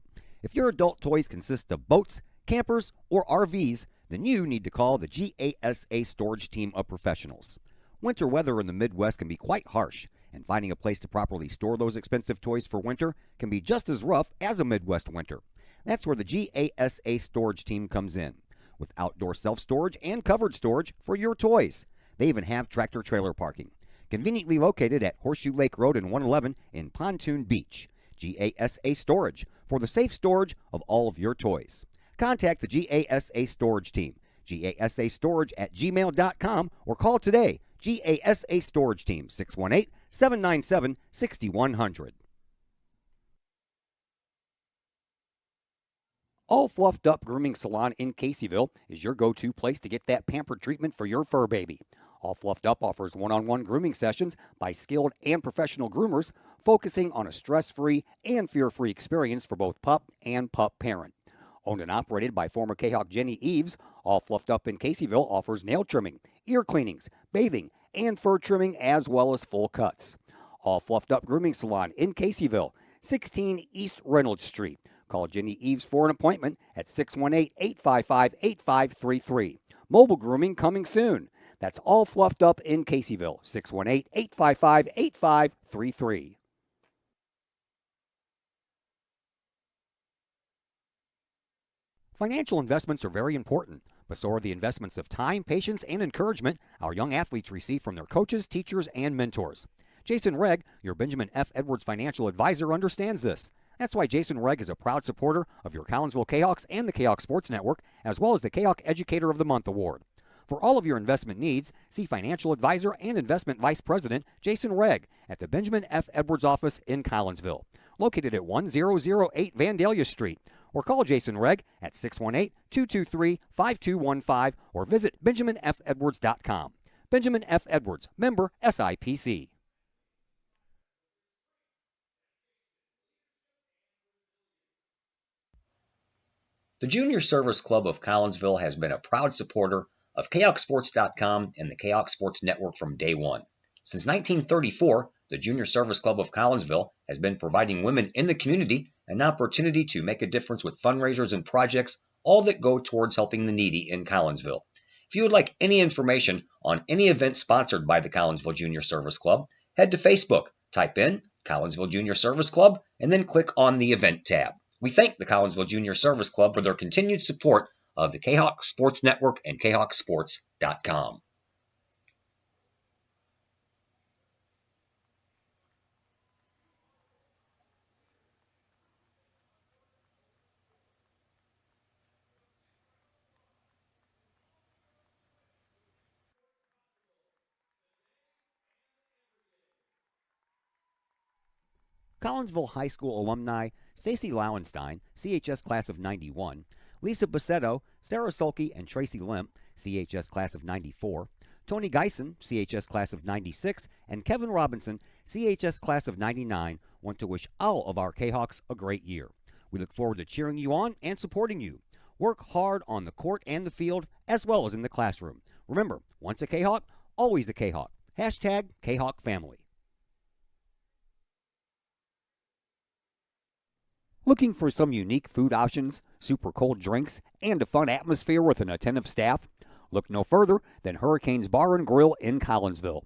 [SPEAKER 5] If your adult toys consist of boats, campers, or RVs, then you need to call the GASA storage team of professionals. Winter weather in the Midwest can be quite harsh, and finding a place to properly store those expensive toys for winter can be just as rough as a Midwest winter. That's where the GASA storage team comes in, with outdoor self-storage and covered storage for your toys. They even have tractor-trailer parking, conveniently located at Horseshoe Lake Road and 111 in Pontoon Beach. GASA Storage, for the safe storage of all of your toys. Contact the GASA Storage team, gasastorage@gmail.com, or call today, GASA Storage Team, 618-797-6100. All Fluffed Up Grooming Salon in Caseyville is your go-to place to get that pampered treatment for your fur baby. All Fluffed Up offers one-on-one grooming sessions by skilled and professional groomers, focusing on a stress-free and fear-free experience for both pup and pup parent. Owned and operated by former Kahok Jenny Eves, All Fluffed Up in Caseyville offers nail trimming, ear cleanings, bathing, and fur trimming, as well as full cuts. All Fluffed Up Grooming Salon in Caseyville, 16 East Reynolds Street. Call Jenny Eves for an appointment at 618-855-8533. Mobile grooming coming soon. That's All Fluffed Up in Caseyville, 618-855-8533. Financial investments are very important, but so are the investments of time, patience, and encouragement our young athletes receive from their coaches, teachers, and mentors. Jason Regg, your Benjamin F. Edwards financial advisor, understands this. That's why Jason Regg is a proud supporter of your Collinsville Kahawks and the Kahawk Sports Network, as well as the Kahawk Educator of the Month Award. For all of your investment needs, see financial advisor and investment vice president Jason Regg at the Benjamin F. Edwards office in Collinsville, located at 1008 Vandalia Street, or call Jason Regg at 618-223-5215 or visit benjaminfedwards.com. Benjamin F. Edwards, member SIPC.
[SPEAKER 7] The Junior Service Club of Collinsville has been a proud supporter of KahokSports.com and the Kahok Sports Network from day one. Since 1934, the Junior Service Club of Collinsville has been providing women in the community an opportunity to make a difference with fundraisers and projects, all that go towards helping the needy in Collinsville. If you would like any information on any event sponsored by the Collinsville Junior Service Club, head to Facebook, type in Collinsville Junior Service Club, and then click on the Event tab. We thank the Collinsville Junior Service Club for their continued support of the Kahok Sports Network and KahokSports.com.
[SPEAKER 5] Collinsville High School alumni Stacy Lauenstein, CHS class of 91, Lisa Bassetto, Sarah Sulke, and Tracy Limp, CHS class of 94, Tony Geisen, CHS class of 96, and Kevin Robinson, CHS class of 99, want to wish all of our Kahawks a great year. We look forward to cheering you on and supporting you. Work hard on the court and the field, as well as in the classroom. Remember, once a Kahawk, always a Kahawk. Hashtag Kahawk Family. Looking for some unique food options, super cold drinks, and a fun atmosphere with an attentive staff? Look no further than Hurricanes Bar and Grill in Collinsville.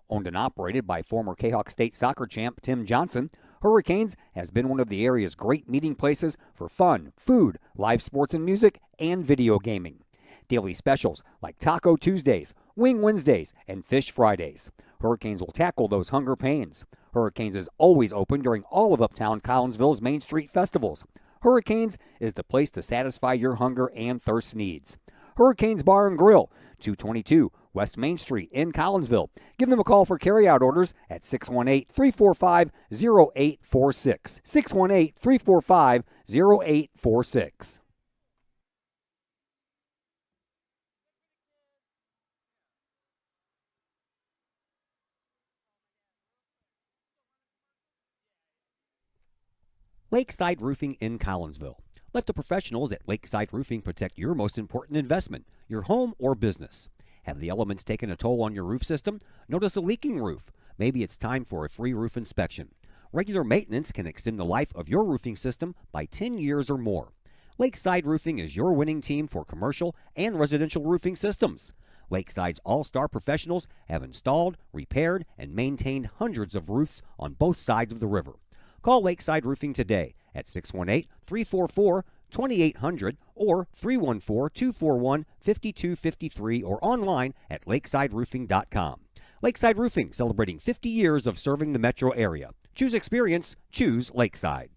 [SPEAKER 5] Owned and operated by former Kahawk State soccer champ Tim Johnson, Hurricanes has been one of the area's great meeting places for fun, food, live sports and music, and video gaming. Daily specials like Taco Tuesdays, Wing Wednesdays, and Fish Fridays. Hurricanes will tackle those hunger pains. Hurricanes is always open during all of Uptown Collinsville's Main Street festivals. Hurricanes is the place to satisfy your hunger and thirst needs. Hurricanes Bar and Grill, 222 West Main Street in Collinsville. Give them a call for carryout orders at 618-345-0846. 618-345-0846. Lakeside Roofing in Collinsville. Let the professionals at Lakeside Roofing protect your most important investment, your home or business. Have the elements taken a toll on your roof system? Notice a leaking roof? Maybe it's time for a free roof inspection. Regular maintenance can extend the life of your roofing system by 10 years or more. Lakeside Roofing is your winning team for commercial and residential roofing systems. Lakeside's all-star professionals have installed, repaired, and maintained hundreds of roofs on both sides of the river. Call Lakeside Roofing today at 618-344-2800 or 314-241-5253 or online at lakesideroofing.com. Lakeside Roofing, celebrating 50 years of serving the metro area. Choose experience, choose Lakeside.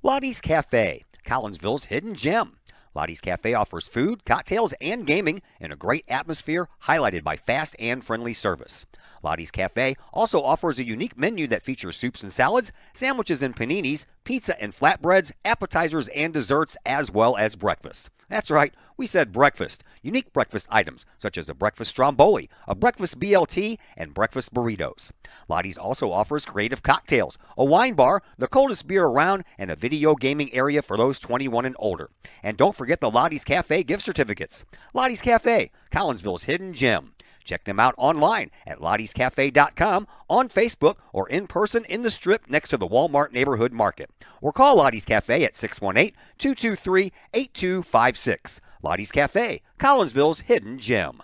[SPEAKER 5] Lottie's Cafe, Collinsville's hidden gem. Lottie's Cafe offers food, cocktails, and gaming in a great atmosphere highlighted by fast and friendly service. Lottie's Cafe also offers a unique menu that features soups and salads, sandwiches and paninis, pizza and flatbreads, appetizers and desserts, as well as breakfast. That's right, we said breakfast. Unique breakfast items such as a breakfast stromboli, a breakfast BLT, and breakfast burritos. Lottie's also offers creative cocktails, a wine bar, the coldest beer around, and a video gaming area for those 21 and older. And don't forget the Lottie's Cafe gift certificates. Lottie's Cafe, Collinsville's hidden gem. Check them out online at lottiescafe.com, on Facebook, or in person in the Strip next to the Walmart Neighborhood Market. Or call Lottie's Cafe at 618-223-8256. Lottie's Cafe, Collinsville's hidden gem.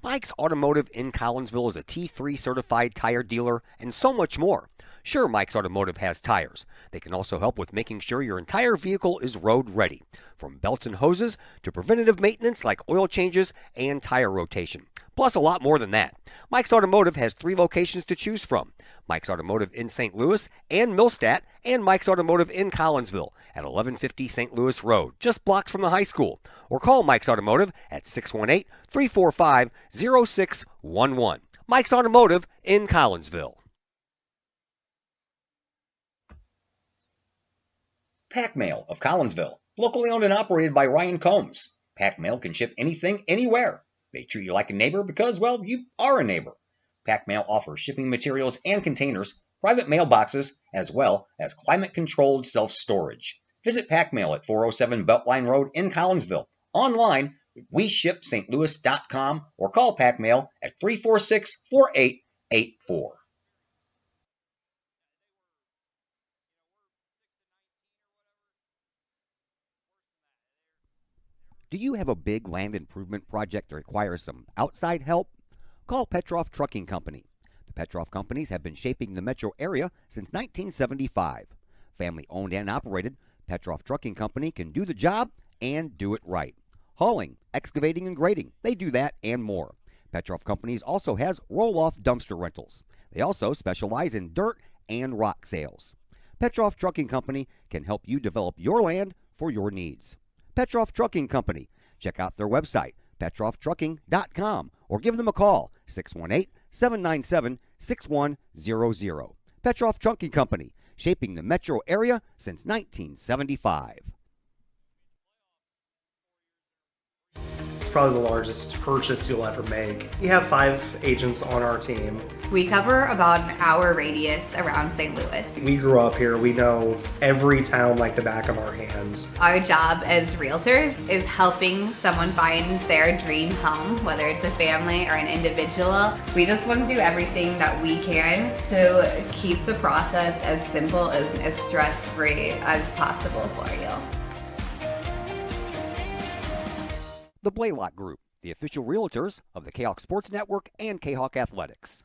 [SPEAKER 5] Mike's Automotive in Collinsville is a T3 certified tire dealer and so much more. Sure, Mike's Automotive has tires. They can also help with making sure your entire vehicle is road ready, from belts and hoses to preventative maintenance like oil changes and tire rotation. Plus a lot more than that. Mike's Automotive has 3 locations to choose from. Mike's Automotive in St. Louis and Millstadt, and Mike's Automotive in Collinsville at 1150 St. Louis Road, just blocks from the high school. Or call Mike's Automotive at 618-345-0611. Mike's Automotive in Collinsville.
[SPEAKER 7] Pack Mail of Collinsville, locally owned and operated by Ryan Combs. Pack Mail can ship anything, anywhere. They treat you like a neighbor because, well, you are a neighbor. Pack Mail offers shipping materials and containers, private mailboxes, as well as climate-controlled self-storage. Visit Pack Mail at 407 Beltline Road in Collinsville. Online, WeShipStLouis.com or call Pack Mail at 346-4884.
[SPEAKER 5] Do you have a big land improvement project that requires some outside help? Call Petroff Trucking Company. The Petroff Companies have been shaping the metro area since 1975. Family owned and operated, Petroff Trucking Company can do the job and do it right. Hauling, excavating, and grading, they do that and more. Petroff Companies also has roll-off dumpster rentals. They also specialize in dirt and rock sales. Petroff Trucking Company can help you develop your land for your needs. Petroff Trucking Company. Check out their website, petrofftrucking.com, or give them a call, 618-797-6100. Petroff Trucking Company, shaping the metro area since 1975.
[SPEAKER 9] It's probably the largest purchase you'll ever make. We have 5 agents on our team.
[SPEAKER 10] We cover about an hour radius around St. Louis.
[SPEAKER 9] We grew up here. We know every town like the back of our hands.
[SPEAKER 10] Our job as realtors is helping someone find their dream home, whether it's a family or an individual. We just want to do everything that we can to keep the process as simple and as stress-free as possible for you.
[SPEAKER 5] The Blaylock Group, the official realtors of the Kahok Sports Network and Kahok Athletics.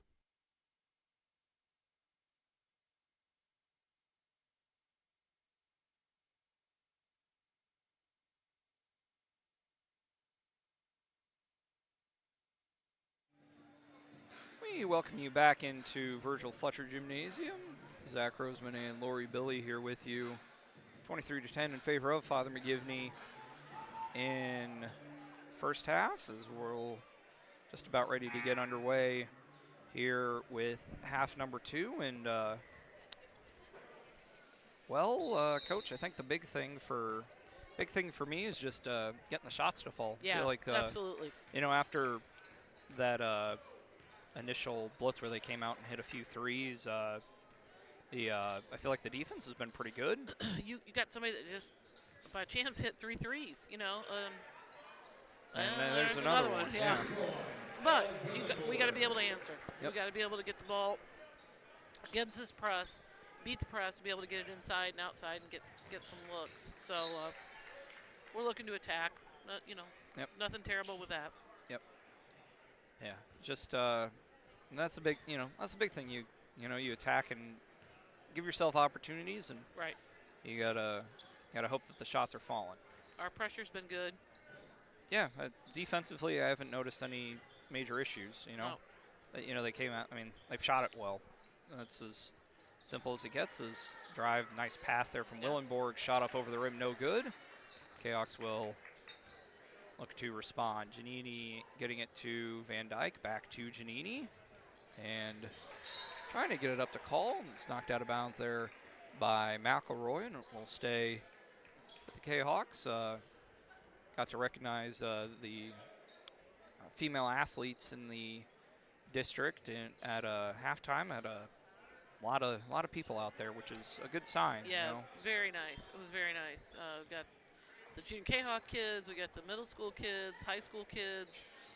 [SPEAKER 1] We welcome you back into Virgil Fletcher Gymnasium. Zach Roseman and Lori Billy here with you. 23-10 in favor of Father McGivney in first half, as we're just about ready to get underway here with half number 2. And Coach, I think the big thing for me is just getting the shots to fall.
[SPEAKER 2] Yeah,
[SPEAKER 1] I feel like
[SPEAKER 2] absolutely.
[SPEAKER 1] After that initial blitz where they came out and hit a few threes, I feel like the defense has been pretty good.
[SPEAKER 2] You got somebody that just by chance hit 3 threes, you know.
[SPEAKER 1] And then there's another one.
[SPEAKER 2] Yeah. But we got to be able to answer.
[SPEAKER 1] Yep.
[SPEAKER 2] We got to be able to get the ball against this press, beat the press, to be able to get it inside and outside and get some looks. So we're looking to attack. You know, nothing terrible with that.
[SPEAKER 1] Yep. Yeah. Just that's the big, you know, that's the big thing. You attack and give yourself opportunities, and
[SPEAKER 2] right.
[SPEAKER 1] You gotta hope that the shots are falling.
[SPEAKER 2] Our pressure's been good.
[SPEAKER 1] Yeah, defensively, I haven't noticed any major issues. You know,
[SPEAKER 2] no.
[SPEAKER 1] They came out. I mean, they've shot it well. That's as simple as it gets. Is drive, nice pass there from Willenborg, shot up over the rim, no good. Kahawks will look to respond. Giannini getting it to Van Dyke, back to Giannini, and trying to get it up to Call. It's knocked out of bounds there by McElroy, and it will stay with the Kahawks. Got to recognize the female athletes in the district at halftime. Had a lot of people out there, which is a good sign.
[SPEAKER 2] Yeah,
[SPEAKER 1] you know?
[SPEAKER 2] Very nice. It was very nice. We got the junior Kahawk kids, we got the middle school kids, high school kids,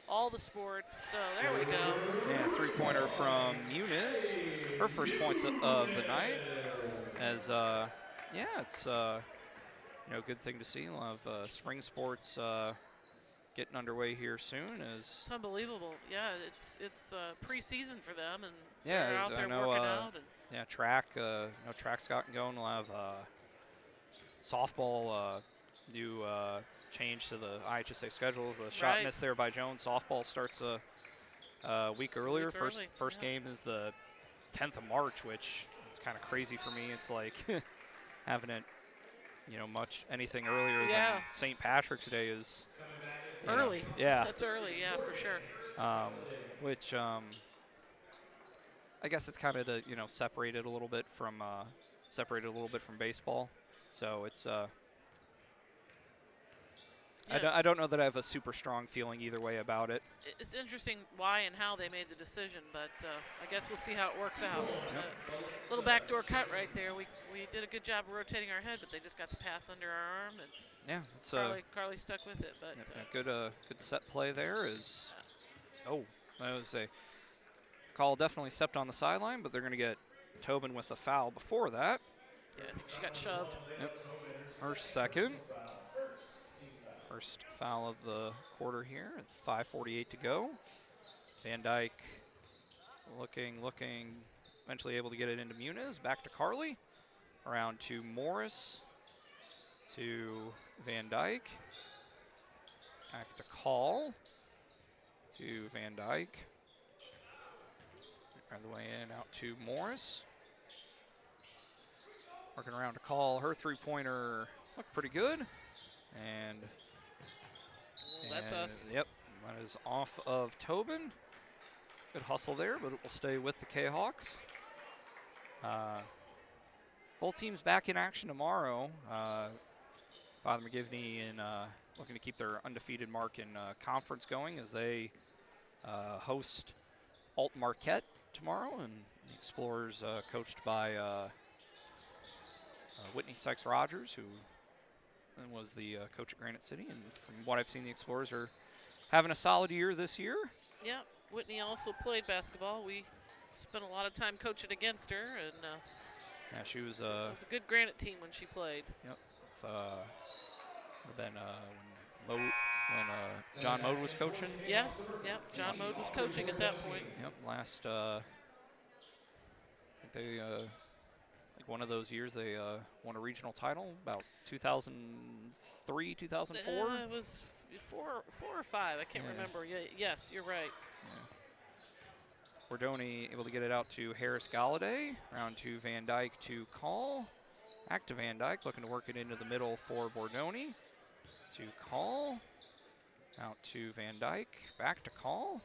[SPEAKER 2] all the sports. So there we go.
[SPEAKER 1] Yeah, three-pointer from Muniz, her first points of the night. As it's good thing to see. A lot of spring sports getting underway here soon.
[SPEAKER 2] It's unbelievable. Yeah, it's preseason for them, and
[SPEAKER 1] yeah,
[SPEAKER 2] they're out there
[SPEAKER 1] know,
[SPEAKER 2] working out. And
[SPEAKER 1] yeah, track. Track's gotten going. We'll have softball do change to the IHSA schedules. A shot missed there by Jones. Softball starts a week earlier. First game is the 10th of March, which it's kind of crazy for me. It's like having it, anything earlier than St. Patrick's Day is
[SPEAKER 2] early.
[SPEAKER 1] Yeah,
[SPEAKER 2] that's early. Yeah, for sure.
[SPEAKER 1] Which I guess it's kind of to separated a little bit from baseball. So it's I don't know that I have a super strong feeling either way about it.
[SPEAKER 2] It's interesting why and how they made the decision, but I guess we'll see how it works out. Little backdoor cut right there. We did a good job of rotating our head, but they just got the pass under our arm, and
[SPEAKER 1] yeah, it's
[SPEAKER 2] Carly stuck with it. But
[SPEAKER 1] good set play there is. Oh, I would say Call definitely stepped on the sideline, but they're going to get Tobin with a foul before that.
[SPEAKER 2] Yeah, I think she got shoved.
[SPEAKER 1] Yep. Her second. First foul of the quarter here. 5:48 to go. Van Dyke looking, eventually able to get it into Muniz. Back to Carly. Around to Morris. To Van Dyke. Back to Call. To Van Dyke. All the way in, out to Morris. Working around to Call. Her three-pointer looked pretty good. And
[SPEAKER 2] that's us.
[SPEAKER 1] Yep, that is off of Tobin. Good hustle there, but it will stay with the Kahawks. Both teams back in action tomorrow. Father McGivney looking to keep their undefeated mark in conference going as they host Alt Marquette tomorrow, and the Explorers coached by Whitney Sykes-Rogers, who was the coach at Granite City, and from what I've seen, the Explorers are having a solid year this year.
[SPEAKER 2] Yeah, Whitney also played basketball. We spent a lot of time coaching against her, and
[SPEAKER 1] yeah, she was.
[SPEAKER 2] It was a good Granite team when she played.
[SPEAKER 1] Yep. Then when John Mode was coaching.
[SPEAKER 2] Yeah. John Mode was coaching at that point.
[SPEAKER 1] Yep. Last, I think they. One of those years they won a regional title, about 2003, 2004.
[SPEAKER 2] It was four or five. I can't remember. Yeah, yes, you're right.
[SPEAKER 1] Yeah. Bordoni able to get it out to Harris Galladay. Round to Van Dyke to Call. Back to Van Dyke, looking to work it into the middle for Bordoni. To Call. Out to Van Dyke. Back to Call.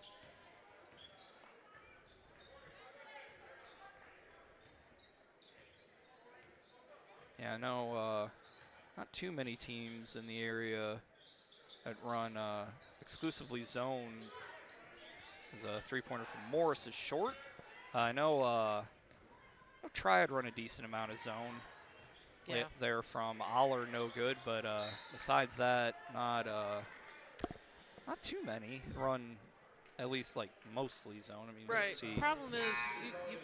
[SPEAKER 1] Yeah, no, not too many teams in the area that run exclusively zone. There's a three-pointer from Morris is short. I know Triad run a decent amount of zone. there from Aller, no good. But besides that, not too many run. At least like mostly zone. I mean,
[SPEAKER 2] right.
[SPEAKER 1] See.
[SPEAKER 2] The problem is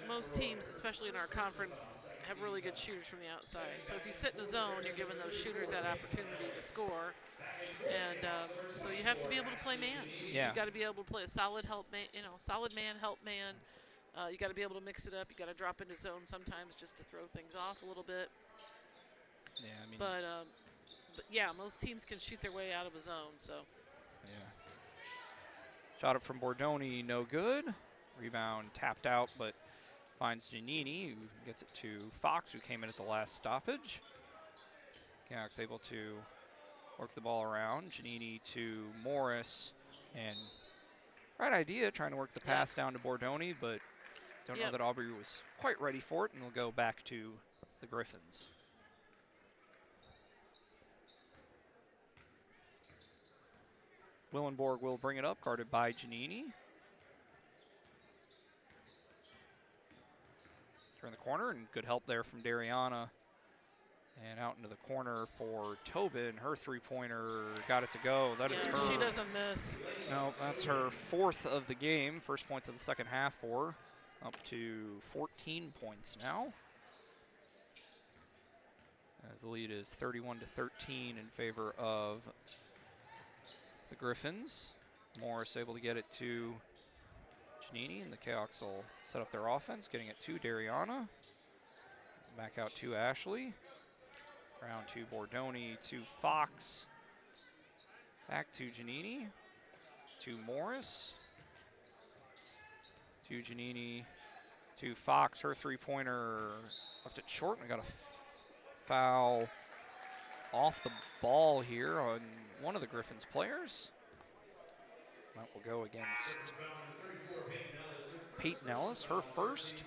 [SPEAKER 2] most teams, especially in our conference, have really good shooters from the outside. So if you sit in a zone, you're giving those shooters that opportunity to score. And so you have to be able to play man. You've got to be able to play a solid help man, solid man, help man. You got to be able to mix it up. You got to drop into zone sometimes just to throw things off a little bit.
[SPEAKER 1] Yeah, I mean.
[SPEAKER 2] But yeah, most teams can shoot their way out of a zone. So.
[SPEAKER 1] Yeah. Shot up from Bordoni, no good. Rebound tapped out, but finds Giannini, who gets it to Fox, who came in at the last stoppage. Kahok's able to work the ball around. Giannini to Morris, and right idea, trying to work the pass down to Bordoni, but don't know that Aubrey was quite ready for it, and we'll go back to the Griffins. Willenborg will bring it up, guarded by Giannini. Turn the corner, and good help there from Dariana. And out into the corner for Tobin. Her three-pointer got it to go. That is her.
[SPEAKER 2] She doesn't miss.
[SPEAKER 1] No, that's her 4th of the game. First points of the second half for her. Up to 14 points now. As the lead is 31-13 in favor of the Griffins. Morris able to get it to Giannini, and the Cahoks will set up their offense, getting it to Dariana. Back out to Ashley. Round to Bordoni, to Fox. Back to Giannini, to Morris. To Giannini, to Fox. Her three-pointer left it short, and we got a foul off the ball here on one of the Griffins players. That will go against Peyton Ellis, her first.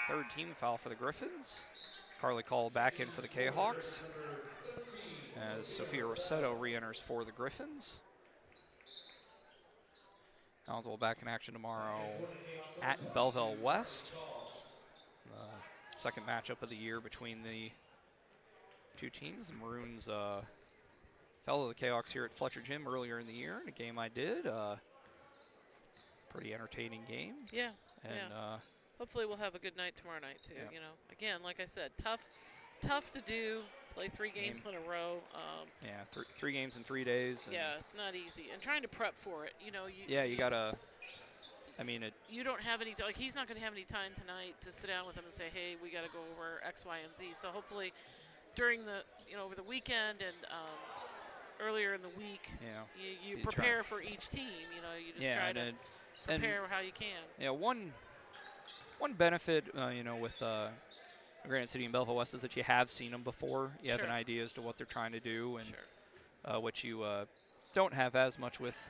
[SPEAKER 1] 3rd team foul for the Griffins. Carly Call back in for the Kahawks as Sophia Rossetto re-enters for the Griffins. Collinsville back in action tomorrow at Belleville West. Second matchup of the year between the two teams. The Maroons fell to the Kahawks here at Fletcher Gym earlier in the year in a game I did. Pretty entertaining game.
[SPEAKER 2] Yeah.
[SPEAKER 1] And
[SPEAKER 2] hopefully we'll have a good night tomorrow night too. You know, again, like I said, tough to do. Play 3 games in a row.
[SPEAKER 1] Yeah, 3 games in 3 days.
[SPEAKER 2] Yeah, it's not easy. And trying to prep for it, you know.
[SPEAKER 1] You gotta. I mean,
[SPEAKER 2] you don't have any. Like, he's not going to have any time tonight to sit down with him and say, "Hey, we got to go over X, Y, and Z." So hopefully, during the over the weekend and earlier in the week, you prepare for each team. You know, you just try to prepare how you can.
[SPEAKER 1] Yeah, one benefit, with Granite City and Belleville West is that you have seen them before. You have an idea as to what they're trying to do, and what you don't have as much with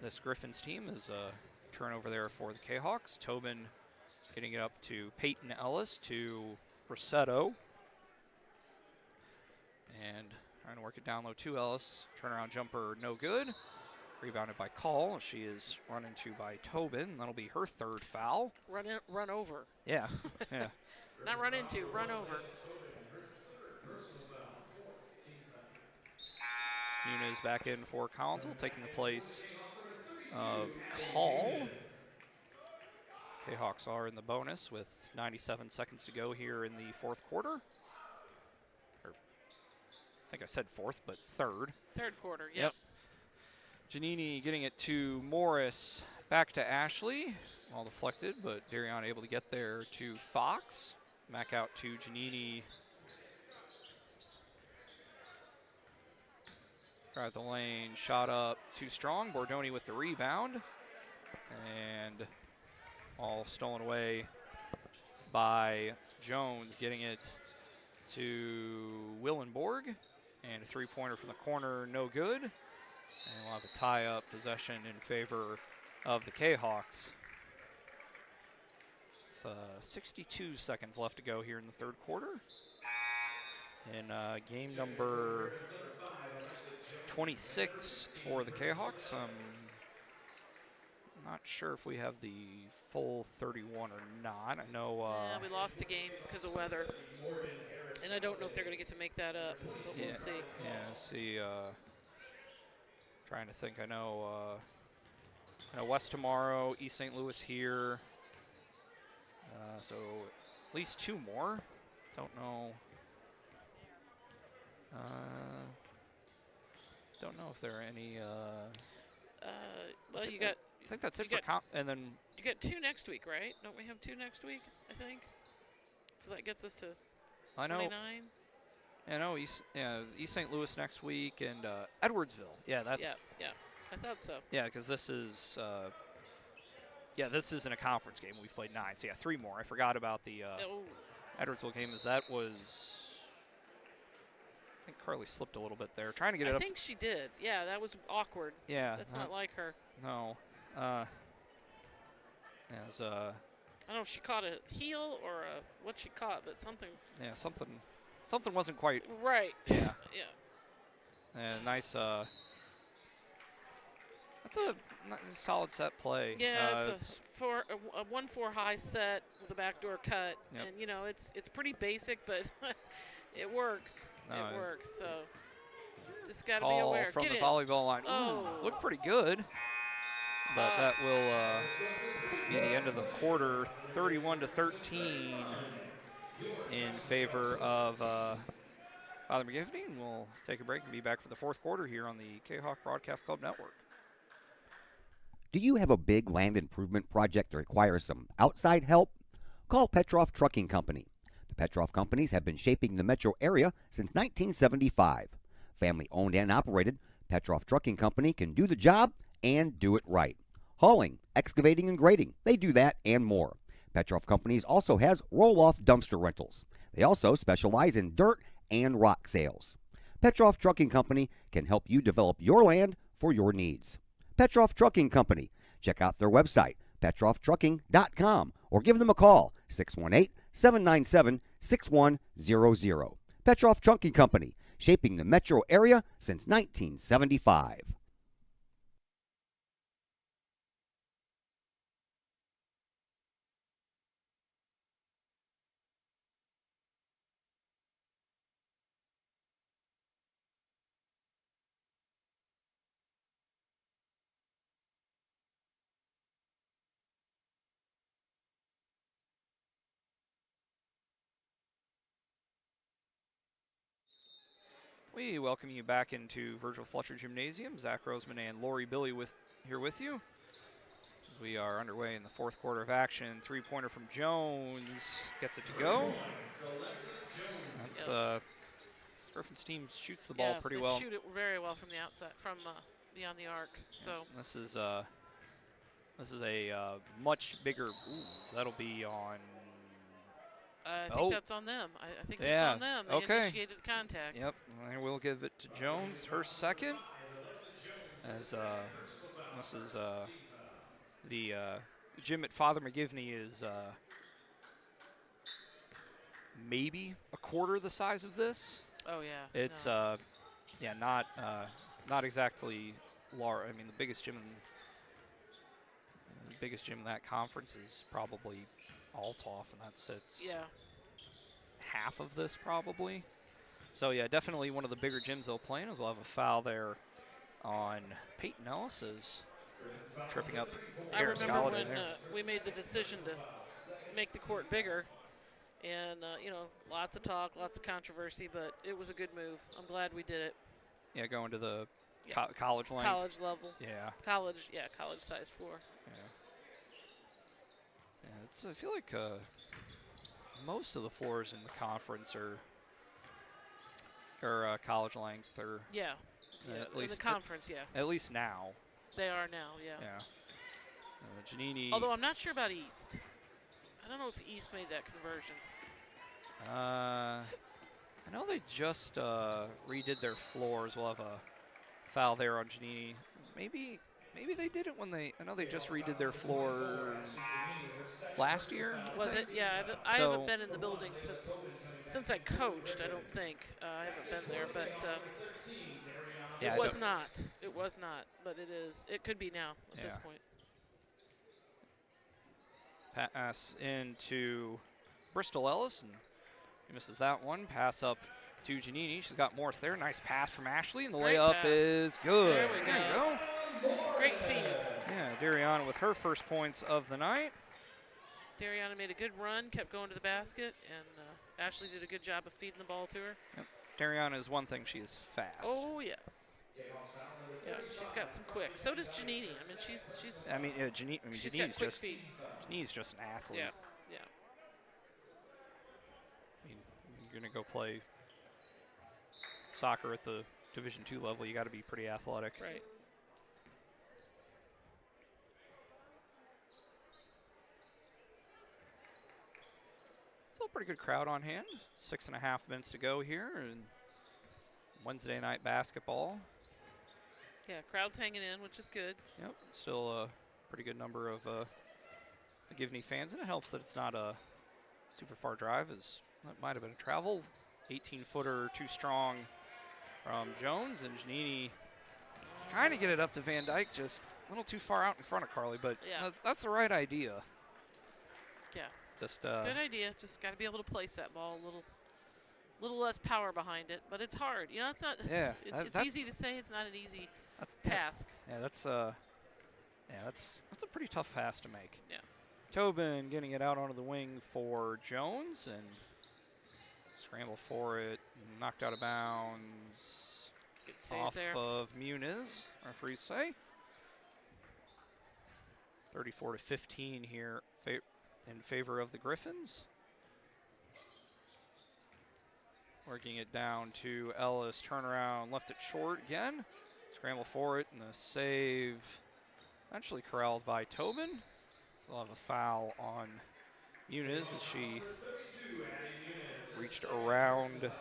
[SPEAKER 1] this Griffins team is turnover there for the Kahawks. Tobin getting it up to Peyton Ellis to Rossetto. And trying to work it down low to Ellis. Turnaround jumper, no good. Rebounded by Call. She is run into by Tobin. That'll be her 3rd foul.
[SPEAKER 2] Run over.
[SPEAKER 1] Yeah, yeah.
[SPEAKER 2] Not run into, run over.
[SPEAKER 1] Nunez back in for Collinsville, taking the place of Call. Kahawks are in the bonus with 97 seconds to go here in the 4th quarter. Or, I think I said 4th, but 3rd.
[SPEAKER 2] 3rd quarter, yep.
[SPEAKER 1] Giannini getting it to Morris, back to Ashley. All deflected, but Dariana able to get there to Fox. Back out to Giannini. Drive the lane, shot up, too strong. Bordoni with the rebound. And all stolen away by Jones, getting it to Willenborg. And a 3-pointer from the corner, no good. And we'll have a tie-up possession in favor of the Kahawks. 62 seconds left to go here in the 3rd quarter. In game number 26 for the Kahawks. I'm not sure if we have the full 31 or not. I know.
[SPEAKER 2] We lost a game because of weather. And I don't know if they're going to get to make that up, but we'll see.
[SPEAKER 1] Yeah, see. Trying to think. I know West tomorrow, East St. Louis here. So at least 2 more. Don't know. Don't know if there are any.
[SPEAKER 2] Well, you got.
[SPEAKER 1] I think that's it for and then
[SPEAKER 2] you got 2 next week, right? Don't we have 2 next week? I think. So that gets us to 29.
[SPEAKER 1] I know East St. Louis next week and Edwardsville. Yeah, that.
[SPEAKER 2] Yeah. I thought so.
[SPEAKER 1] Yeah, because this is. This isn't a conference game. We've played 9, so 3 more. I forgot about the Edwardsville game, as that was. I think Carly slipped a little bit there, trying to get it up.
[SPEAKER 2] I think she did. Yeah, that was awkward.
[SPEAKER 1] Yeah,
[SPEAKER 2] that's not like her.
[SPEAKER 1] No. I
[SPEAKER 2] don't know if she caught a heel or what she caught, but something.
[SPEAKER 1] Yeah, something wasn't quite
[SPEAKER 2] right.
[SPEAKER 1] Yeah.
[SPEAKER 2] Yeah.
[SPEAKER 1] And nice. That's a solid set play.
[SPEAKER 2] Yeah, it's a 1-4 high set with a backdoor cut,
[SPEAKER 1] yep.
[SPEAKER 2] And it's pretty basic, but it works. It works. So just got to be aware.
[SPEAKER 1] From
[SPEAKER 2] Get
[SPEAKER 1] the
[SPEAKER 2] in.
[SPEAKER 1] volleyball line. Ooh, looked pretty good. But that will be the end of the quarter, 31-13 in favor of Father McGivney. And we'll take a break and be back for the 4th quarter here on the Kahok Broadcast Club Network.
[SPEAKER 5] Do you have a big land improvement project that requires some outside help? Call Petroff Trucking Company. The Petroff Companies have been shaping the metro area since 1975. Family owned and operated, Petroff Trucking Company can do the job and do it right. Hauling, excavating, and grading, they do that and more. Petroff Companies also has roll-off dumpster rentals. They also specialize in dirt and rock sales. Petroff Trucking Company can help you develop your land for your needs. Petroff Trucking Company. Check out their website, petrofftrucking.com, or give them a call, 618-797-6100. Petroff Trucking Company, shaping the metro area since 1975.
[SPEAKER 1] We welcome you back into Virgil Fletcher Gymnasium. Zach Roseman and Lori Billy here with you. We are underway in the 4th quarter of action. 3-pointer from Jones gets it to go. That's Griffin's team shoots the ball pretty well.
[SPEAKER 2] Shoot it very well from the outside, from beyond the arc. So
[SPEAKER 1] this is a much bigger. Ooh, so that'll be on.
[SPEAKER 2] I think that's on them. I think it's on them. They initiated the contact.
[SPEAKER 1] Yep, and we'll give it to Jones, her second. As this is the gym at Father McGivney is maybe a quarter the size of this.
[SPEAKER 2] Oh yeah.
[SPEAKER 1] It's not exactly large. I mean, the biggest gym in that conference is probably Althoff, and that sits half of this probably. So yeah, definitely one of the bigger gyms they'll play in. As we'll have a foul there on Peyton Ellis, is tripping up Harris
[SPEAKER 2] I remember
[SPEAKER 1] Galladay
[SPEAKER 2] when
[SPEAKER 1] there.
[SPEAKER 2] We made the decision to make the court bigger, and lots of talk, lots of controversy, but it was a good move. I'm glad we did it.
[SPEAKER 1] Yeah, going to the college length.
[SPEAKER 2] College level.
[SPEAKER 1] Yeah.
[SPEAKER 2] College size floor.
[SPEAKER 1] Yeah, I feel like most of the floors in the conference are college length, or at least
[SPEAKER 2] in the conference.
[SPEAKER 1] At least now.
[SPEAKER 2] They are now. Yeah.
[SPEAKER 1] Yeah. Giannini.
[SPEAKER 2] Although I'm not sure about East. I don't know if East made that conversion.
[SPEAKER 1] I know they just redid their floors. We'll have a foul there on Giannini. Maybe they did it when I know they just redid their floor last year.
[SPEAKER 2] Was it? Yeah, I haven't been in the building since I coached. I don't think I haven't been there, but it was not. It was not, but it is. It could be now at this point.
[SPEAKER 1] Pass into Bristol Ellis, and He misses that one. Pass up to Giannini. She's got Morris there. Nice pass from Ashley, and the
[SPEAKER 2] Great
[SPEAKER 1] layup
[SPEAKER 2] pass.
[SPEAKER 1] is good.
[SPEAKER 2] There we
[SPEAKER 1] You go.
[SPEAKER 2] Great feed.
[SPEAKER 1] Yeah, Dariana with her first points of the night.
[SPEAKER 2] Dariana made a good run, kept going to the basket, and Ashley did a good job of feeding the ball to her.
[SPEAKER 1] Yep. Dariana is one thing, she is fast.
[SPEAKER 2] Oh, yes. Yeah, she's got some quick. So does Giannini. I mean, she's.
[SPEAKER 1] I mean, Janini's just
[SPEAKER 2] feet.
[SPEAKER 1] Janini's just an athlete.
[SPEAKER 2] Yeah, yeah.
[SPEAKER 1] I mean, you're gonna go play soccer at the Division II level. You got to be pretty athletic.
[SPEAKER 2] Right.
[SPEAKER 1] Still a pretty good crowd on hand. 6.5 minutes to go here, and Wednesday night basketball.
[SPEAKER 2] Yeah, crowd's hanging in, which is good.
[SPEAKER 1] Yep, still a pretty good number of McGivney fans, and it helps that it's not a super far drive, as that might have been a travel. 18-footer, too strong from Jones, and Giannini trying to get it up to Van Dyke, just a little too far out in front of Carly, but
[SPEAKER 2] yeah.
[SPEAKER 1] that's the right idea.
[SPEAKER 2] Yeah.
[SPEAKER 1] Just
[SPEAKER 2] good idea. Just got to be able to place that ball a little less power behind it, but it's hard. You know, it's not.
[SPEAKER 1] Yeah,
[SPEAKER 2] it's easy to say. It's not an easy task.
[SPEAKER 1] Yeah, that's a pretty tough pass to make.
[SPEAKER 2] Yeah.
[SPEAKER 1] Tobin getting it out onto the wing for Jones, and scramble for it, knocked out of bounds. Off of Muniz, referees say. 34-15 here in favor of the Griffins. Working it down to Ellis, turnaround, left it short again. Scramble for it, and the save eventually corralled by Tobin. We'll have a foul on Muniz as she reached around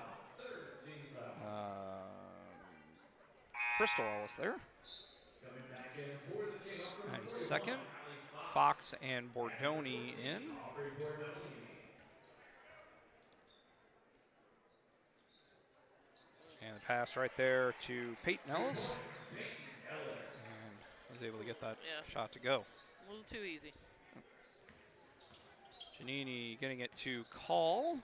[SPEAKER 1] Bristol Ellis there. And second, Fox and Bordoni in. And the pass right there to Peyton Ellis. And was able to get that shot to go.
[SPEAKER 2] A little too easy.
[SPEAKER 1] Giannini getting it to Call.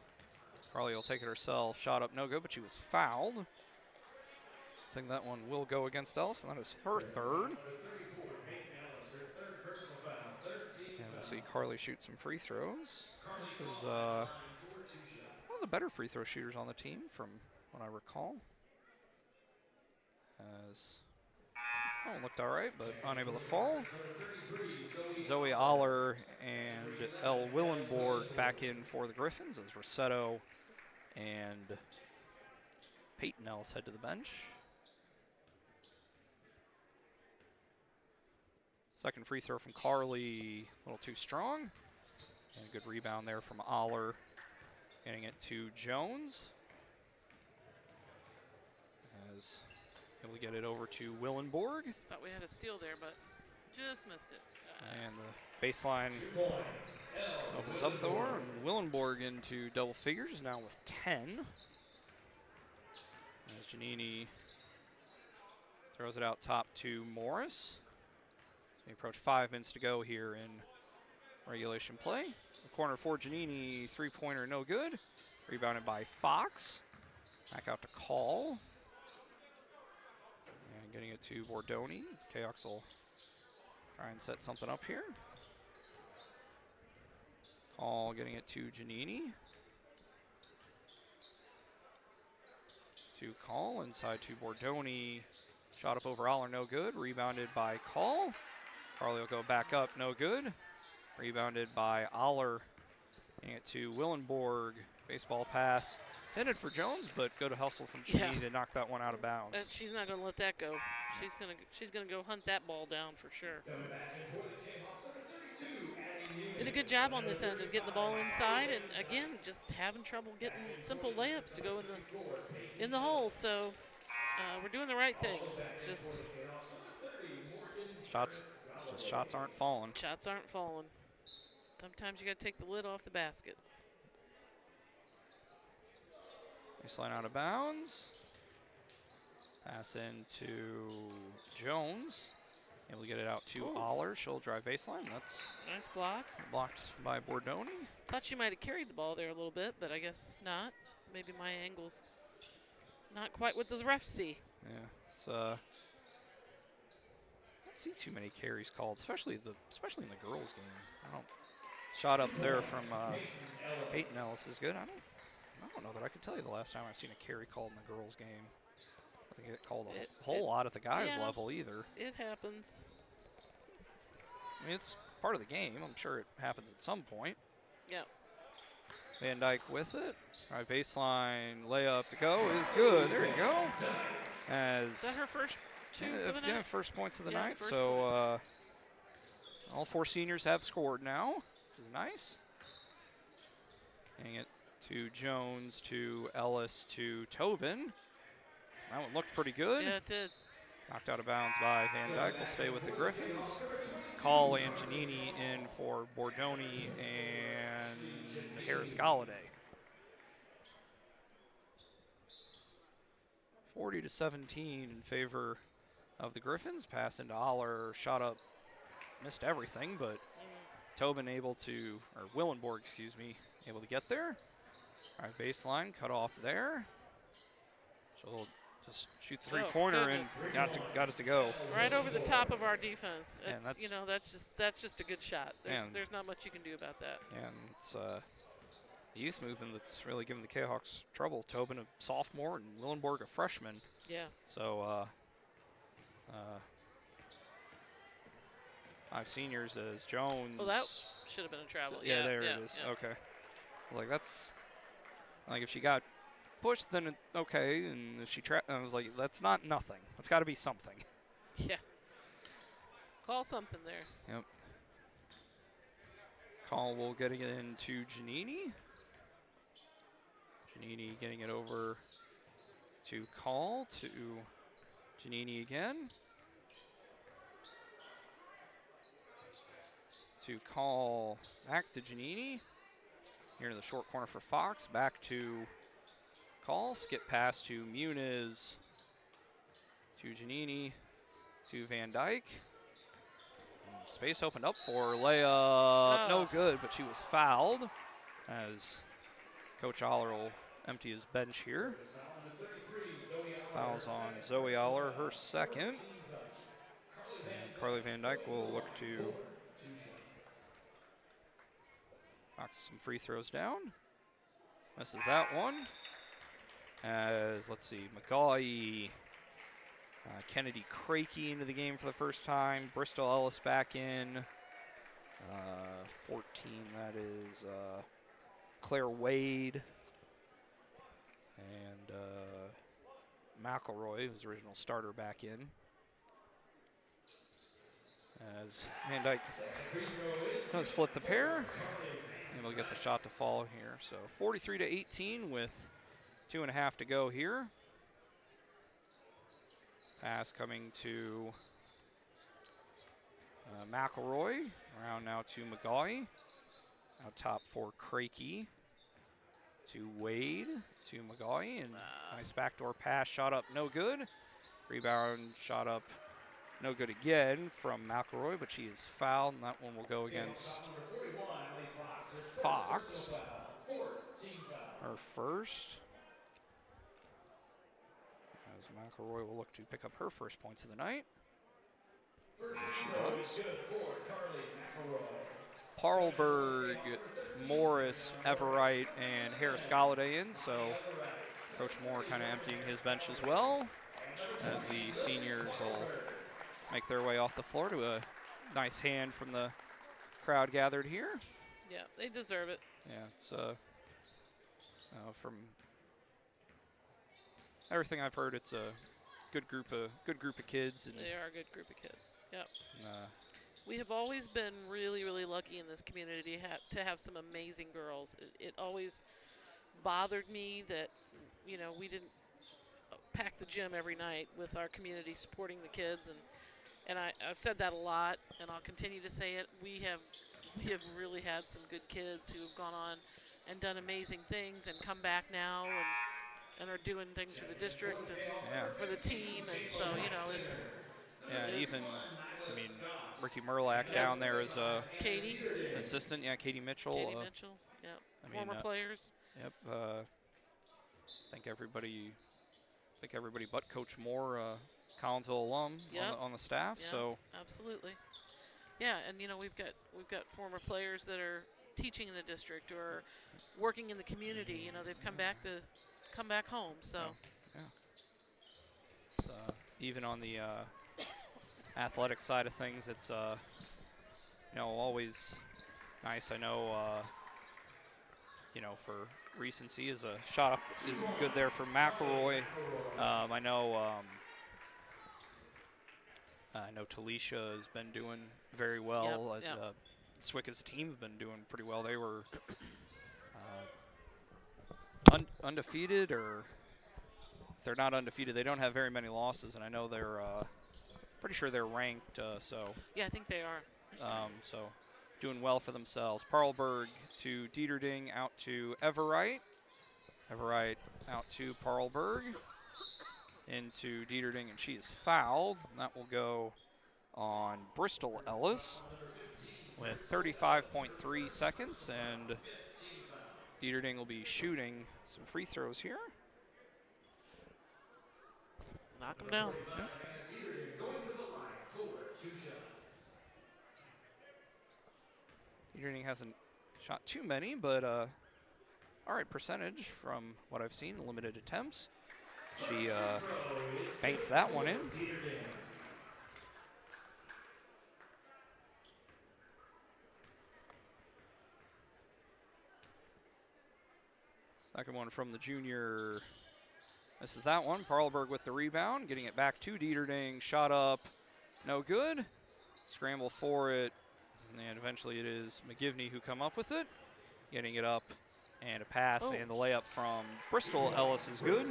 [SPEAKER 1] Carly will take it herself. Shot up, no good, but she was fouled. I think that one will go against Ellis, and that is her third. And we'll see Carly shoot some free throws. This is one of the better free throw shooters on the team from what I recall. As looked all right, but unable to fall. Zoe Aller and Elle Willenborg back in for the Griffins as Rossetto and Peyton Ellis head to the bench. Second free throw from Carly, a little too strong. And a good rebound there from Aller. Getting it to Jones. As able to get it over to Willenborg.
[SPEAKER 2] Thought we had a steal there, but just missed it.
[SPEAKER 1] And the baseline opens up though, and Willenborg into double figures now with 10. As Giannini throws it out top to Morris. We approach 5 minutes to go here in regulation play. The corner for Giannini, three-pointer no good. Rebounded by Fox. Back out to Call. And getting it to Bordoni. Kahok will try and set something up here. Call getting it to Giannini. To Call, inside to Bordoni. Shot up over Aller, no good. Rebounded by Call. Carly will go back up, no good. Rebounded by Aller. Getting it to Willenborg. Baseball pass intended for Jones, but good hustle from Giannini to knock that one out of bounds.
[SPEAKER 2] And she's not going to let that go. She's gonna go hunt that ball down for sure. Did a good job on this end of getting the ball inside, and again, just having trouble getting simple layups to go in the hole. So we're doing the right things. It's just
[SPEAKER 1] shots aren't falling.
[SPEAKER 2] Shots aren't falling. Sometimes you got to take the lid off the basket.
[SPEAKER 1] Baseline out of bounds. Pass into Jones. Able to get it out to Aller. She'll drive baseline. That's
[SPEAKER 2] nice block.
[SPEAKER 1] Blocked by Bordoni.
[SPEAKER 2] Thought she might have carried the ball there a little bit, but I guess not. Maybe my angle's not quite what the refs see.
[SPEAKER 1] Yeah, it's don't see too many carries called, especially in the girls' game. I don't. Shot up there from Peyton Ellis is good. I don't know that I could tell you the last time I've seen a carry called in the girls' game. I think it called a whole lot at the guys' level either.
[SPEAKER 2] It happens.
[SPEAKER 1] I mean, it's part of the game. I'm sure it happens at some point.
[SPEAKER 2] Yep.
[SPEAKER 1] Van Dyke with it. All right, baseline layup to go is good. There you go.
[SPEAKER 2] Is that her first two for the night?
[SPEAKER 1] Yeah, first points of the night. So all 4 seniors have scored now, which is nice. Getting it to Jones, to Ellis, to Tobin. That one looked pretty good.
[SPEAKER 2] Yeah, it did.
[SPEAKER 1] Knocked out of bounds by Van Dyke. Will stay with the Griffins. Call and Giannini in for Bordoni and Harris Galladay. 40-17 in favor of the Griffins. Pass into Aller, shot up, missed everything, but Tobin able to, or Willenborg, excuse me, able to get there. All right, baseline, cut off there. She'll just shoot the three-pointer and got it to go.
[SPEAKER 2] Right over the top of our defense. It's,
[SPEAKER 1] that's,
[SPEAKER 2] you know, that's just a good shot. There's not much you can do about that.
[SPEAKER 1] And it's the youth movement that's really giving the Kahawks trouble. Tobin, a sophomore, and Willenborg, a freshman.
[SPEAKER 2] Yeah.
[SPEAKER 1] So 5 seniors as Jones.
[SPEAKER 2] Well, that should have been a travel.
[SPEAKER 1] Yeah, there it is. Yeah. Okay. Like, that's, like, if she got pushed, then okay. And if she I was like, that's not nothing. It's got to be something.
[SPEAKER 2] Yeah. Call something there.
[SPEAKER 1] Yep. Caldwell getting it into Giannini. Giannini getting it over to Call, to Giannini again. To Call, back to Giannini. Here in the short corner for Fox. Back to Call, skip pass to Muniz. To Giannini, to Van Dyke. Space opened up for her. Layup, no good, but she was fouled as Coach Aller will empty his bench here. Fouls on Zoe Aller, her second. And Carly Van Dyke will look to knock some free throws down. Misses that one. As, let's see, McGaughy, Kennedy Crakey into the game for the first time. Bristol Ellis back in. 14, that is Claire Wade. And McElroy, who's the original starter, back in. As Van Dyke going to split the pair. Able to get the shot to fall here. So 43-18 with 2.5 to go here. Pass coming to McElroy. Around now to McGaughy. Out top for Crakey. To Wade. To McGaughy. And nice backdoor pass. Shot up, no good. Rebound, shot up, no good again from McElroy, but she is fouled, and that one will go against Fox. Her first. As McElroy will look to pick up her first points of the night. She does. Parlberg, Morris, Everett, and Harris Galladay in, so Coach Moore kind of emptying his bench as well, as the seniors will make their way off the floor to a nice hand from the crowd gathered here.
[SPEAKER 2] Yeah, they deserve it.
[SPEAKER 1] Yeah, it's from everything I've heard, it's a good group of kids. And
[SPEAKER 2] they are a good group of kids. Yep.
[SPEAKER 1] And,
[SPEAKER 2] we have always been really, really lucky in this community to have some amazing girls. It always bothered me that, you know, we didn't pack the gym every night with our community supporting the kids, and I've said that a lot, and I'll continue to say it. We have really had some good kids who have gone on and done amazing things and come back now and are doing things for the district and for the team, and so, you know, it's
[SPEAKER 1] I mean, Ricky Merlack down there as a
[SPEAKER 2] Katie.
[SPEAKER 1] assistant. Yeah, Katie Mitchell.
[SPEAKER 2] Katie Mitchell. Yep. Former players.
[SPEAKER 1] Yep. I think everybody but Coach Moore, Collinsville alum, on the staff.
[SPEAKER 2] Yep,
[SPEAKER 1] so
[SPEAKER 2] absolutely. Yeah, and we've got former players that are teaching in the district or working in the community. They've come back home. So
[SPEAKER 1] So even on the athletic side of things, it's always nice. I know for recency, is a shot up is good there for McElroy. I know Talisha has been doing very well. Swick as a team have been doing pretty well. They were undefeated, or if they're not undefeated, they don't have very many losses, and I know they're pretty sure they're ranked.
[SPEAKER 2] Yeah, I think they are.
[SPEAKER 1] So doing well for themselves. Parlberg to Dieterding, out to Everett. Everett out to Parlberg, into Dieterding, and she is fouled. And that will go on Bristol Ellis with 35.3 seconds, and Dieterding will be shooting some free throws here.
[SPEAKER 2] Knock them down.
[SPEAKER 1] Yep. Dieterding hasn't shot too many, but all right percentage from what I've seen, limited attempts. She banks that one in. Second one from the junior. This is that one. Parlberg with the rebound, getting it back to Dieterding. Shot up, no good. Scramble for it, and eventually it is McGivney who come up with it. Getting it up, and a pass, and the layup from Bristol Ellis is good.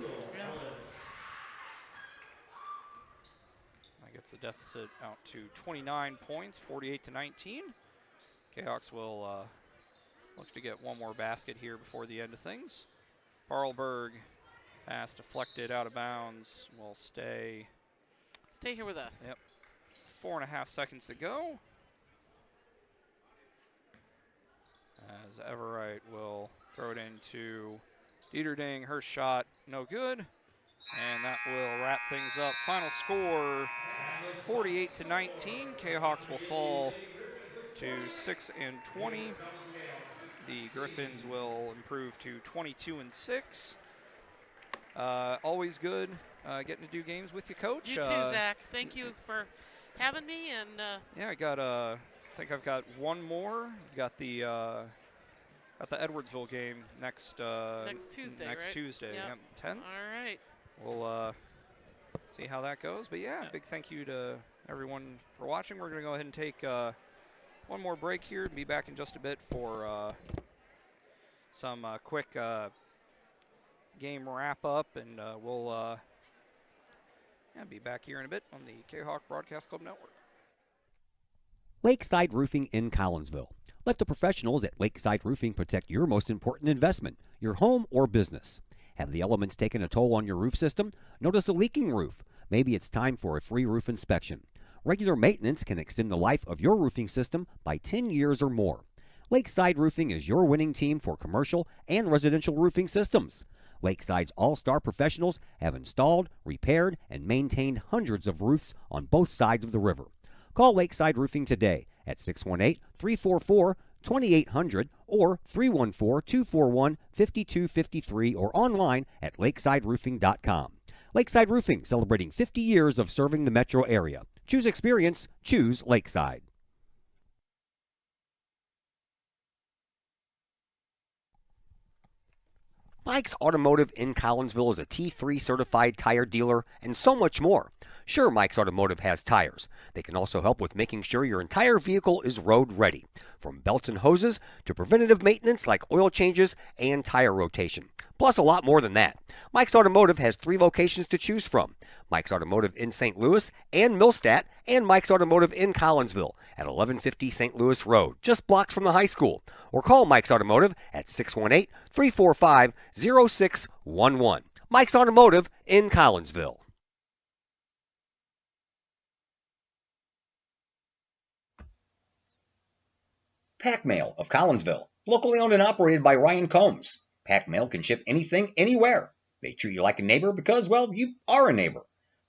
[SPEAKER 1] That gets the deficit out to 29 points, 48-19. Kahawks will look to get one more basket here before the end of things. Parlberg, pass deflected out of bounds, will stay
[SPEAKER 2] here with us.
[SPEAKER 1] Yep. 4.5 seconds to go. As Everett will throw it into Dieterding. Her shot, no good. And that will wrap things up. Final score, 48-19. Kahawks will fall to 6-20. The Griffins will improve to 22-6. Always good getting to do games with you, Coach.
[SPEAKER 2] You too, Zach. Thank you for having me. And
[SPEAKER 1] yeah, I think I've got one more. I've got the Edwardsville game next
[SPEAKER 2] Tuesday.
[SPEAKER 1] Next
[SPEAKER 2] right?
[SPEAKER 1] Tuesday,
[SPEAKER 2] Yep.
[SPEAKER 1] 10th.
[SPEAKER 2] All right.
[SPEAKER 1] We'll see how that goes. But yeah, big thank you to everyone for watching. We're going to go ahead and take one more break here and be back in just a bit for some quick game wrap up, and we'll be back here in a bit on the Kahawk Broadcast Club Network.
[SPEAKER 5] Lakeside Roofing in Collinsville. Let the professionals at Lakeside Roofing protect your most important investment, your home or business. Have the elements taken a toll on your roof system? Notice a leaking roof? Maybe it's time for a free roof inspection. Regular maintenance can extend the life of your roofing system by 10 years or more. Lakeside Roofing is your winning team for commercial and residential roofing systems. Lakeside's all-star professionals have installed, repaired, and maintained hundreds of roofs on both sides of the river. Call Lakeside Roofing today at 618-344-2800 or 314-241-5253 or online at lakesideroofing.com. Lakeside Roofing, celebrating 50 years of serving the metro area. Choose experience, choose Lakeside. Mike's Automotive in Collinsville is a T3 certified tire dealer and so much more. Sure, Mike's Automotive has tires. They can also help with making sure your entire vehicle is road ready, from belts and hoses to preventative maintenance like oil changes and tire rotation. Plus a lot more than that. Mike's Automotive has 3 locations to choose from. Mike's Automotive in St. Louis and Millstadt, and Mike's Automotive in Collinsville at 1150 St. Louis Road, just blocks from the high school. Or call Mike's Automotive at 618-345-0611. Mike's Automotive in Collinsville.
[SPEAKER 7] Pack Mail of Collinsville, locally owned and operated by Ryan Combs. Pack Mail can ship anything, anywhere. They treat you like a neighbor because, well, you are a neighbor.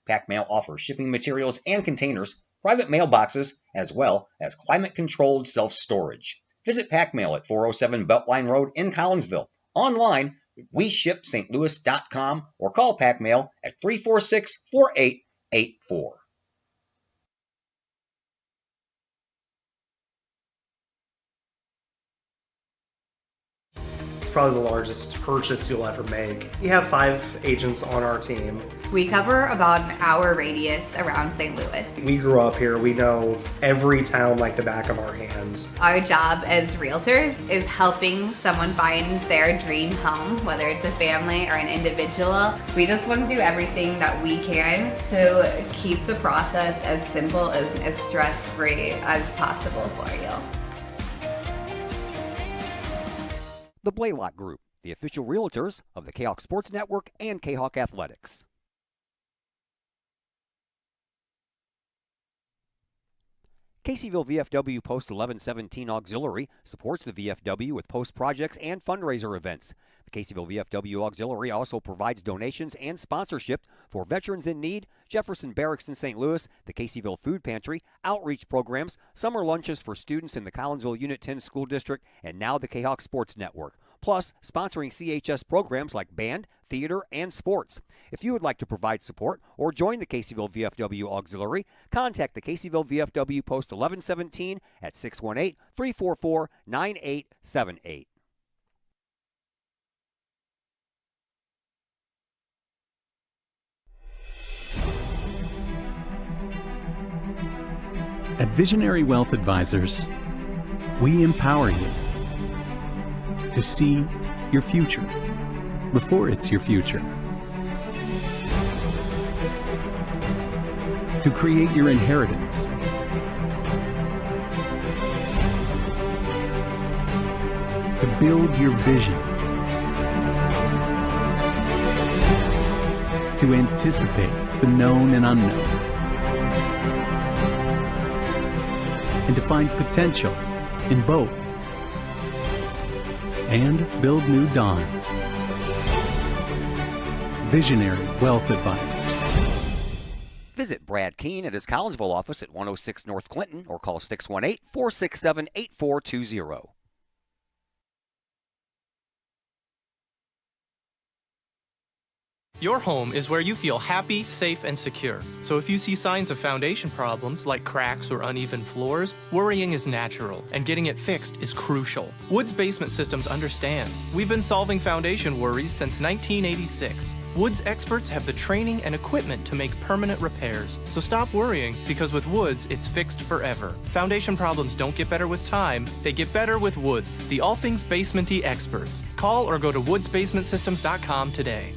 [SPEAKER 7] Pack Mail offers shipping materials and containers, private mailboxes, as well as climate-controlled self-storage. Visit Pack Mail at 407 Beltline Road in Collinsville. Online, WeShipStLouis.com or call Pack Mail at 346-4884.
[SPEAKER 9] Probably the largest purchase you'll ever make. We have 5 agents on our team.
[SPEAKER 10] We cover about an hour radius around St. Louis.
[SPEAKER 9] We grew up here. We know every town like the back of our hands.
[SPEAKER 10] Our job as realtors is helping someone find their dream home, whether it's a family or an individual. We just want to do everything that we can to keep the process as simple and as stress-free as possible for you.
[SPEAKER 5] The Blaylock Group, the official realtors of the Kahok Sports Network and Kahok Athletics. Caseyville VFW Post 1117 Auxiliary supports the VFW with post projects and fundraiser events. The Caseyville VFW Auxiliary also provides donations and sponsorship for Veterans in Need, Jefferson Barracks in St. Louis, the Caseyville Food Pantry, outreach programs, summer lunches for students in the Collinsville Unit 10 School District, and now the Kahok Sports Network. Plus, sponsoring CHS programs like band, theater, and sports. If you would like to provide support or join the Caseyville VFW Auxiliary, contact the Caseyville VFW Post 1117 at 618-344-9878.
[SPEAKER 11] At Visionary Wealth Advisors, we empower you to see your future before it's your future, to create your inheritance, to build your vision, to anticipate the known and unknown, and to find potential in both, and build new dawns. Visionary Wealth Advisors.
[SPEAKER 5] Visit Brad Keene at his Collinsville office at 106 North Clinton or call 618-467-8420.
[SPEAKER 12] Your home is where you feel happy, safe, and secure. So if you see signs of foundation problems like cracks or uneven floors, worrying is natural, and getting it fixed is crucial. Woods Basement Systems understands. We've been solving foundation worries since 1986. Woods experts have the training and equipment to make permanent repairs. So stop worrying, because with Woods, it's fixed forever. Foundation problems don't get better with time, they get better with Woods, the all things basement-y experts. Call or go to woodsbasementsystems.com today.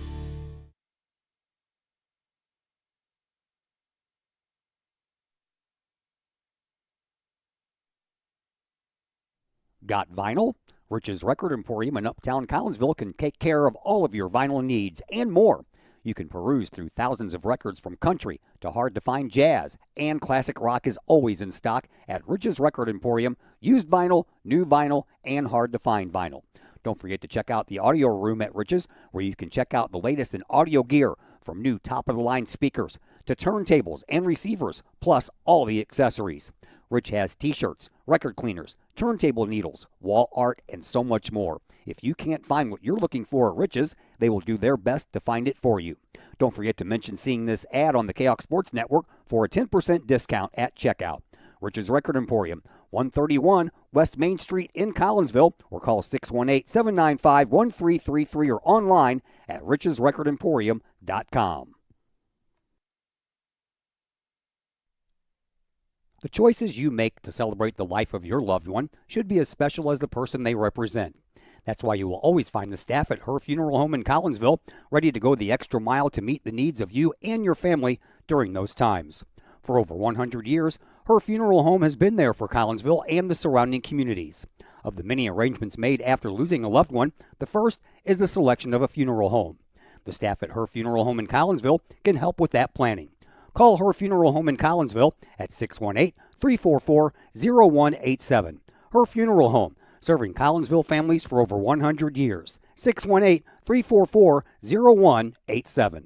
[SPEAKER 5] Got vinyl? Rich's Record Emporium in Uptown Collinsville can take care of all of your vinyl needs and more. You can peruse through thousands of records from country to hard-to-find jazz, and classic rock is always in stock at Rich's Record Emporium. Used vinyl, new vinyl, and hard-to-find vinyl. Don't forget to check out the audio room at Rich's, where you can check out the latest in audio gear, from new top-of-the-line speakers to turntables and receivers, plus all the accessories. Rich has t-shirts, record cleaners, turntable needles, wall art, and so much more. If you can't find what you're looking for at Rich's, they will do their best to find it for you. Don't forget to mention seeing this ad on the Kahok Sports Network for a 10% discount at checkout. Rich's Record Emporium, 131 West Main Street in Collinsville, or call 618-795-1333 or online at richesrecordemporium.com. The choices you make to celebrate the life of your loved one should be as special as the person they represent. That's why you will always find the staff at Her Funeral Home in Collinsville ready to go the extra mile to meet the needs of you and your family during those times. For over 100 years, Her Funeral Home has been there for Collinsville and the surrounding communities. Of the many arrangements made after losing a loved one, the first is the selection of a funeral home. The staff at Her Funeral Home in Collinsville can help with that planning. Call Her Funeral Home in Collinsville at 618-344-0187 Her Funeral Home, serving Collinsville families for over 100 years. 618-344-0187.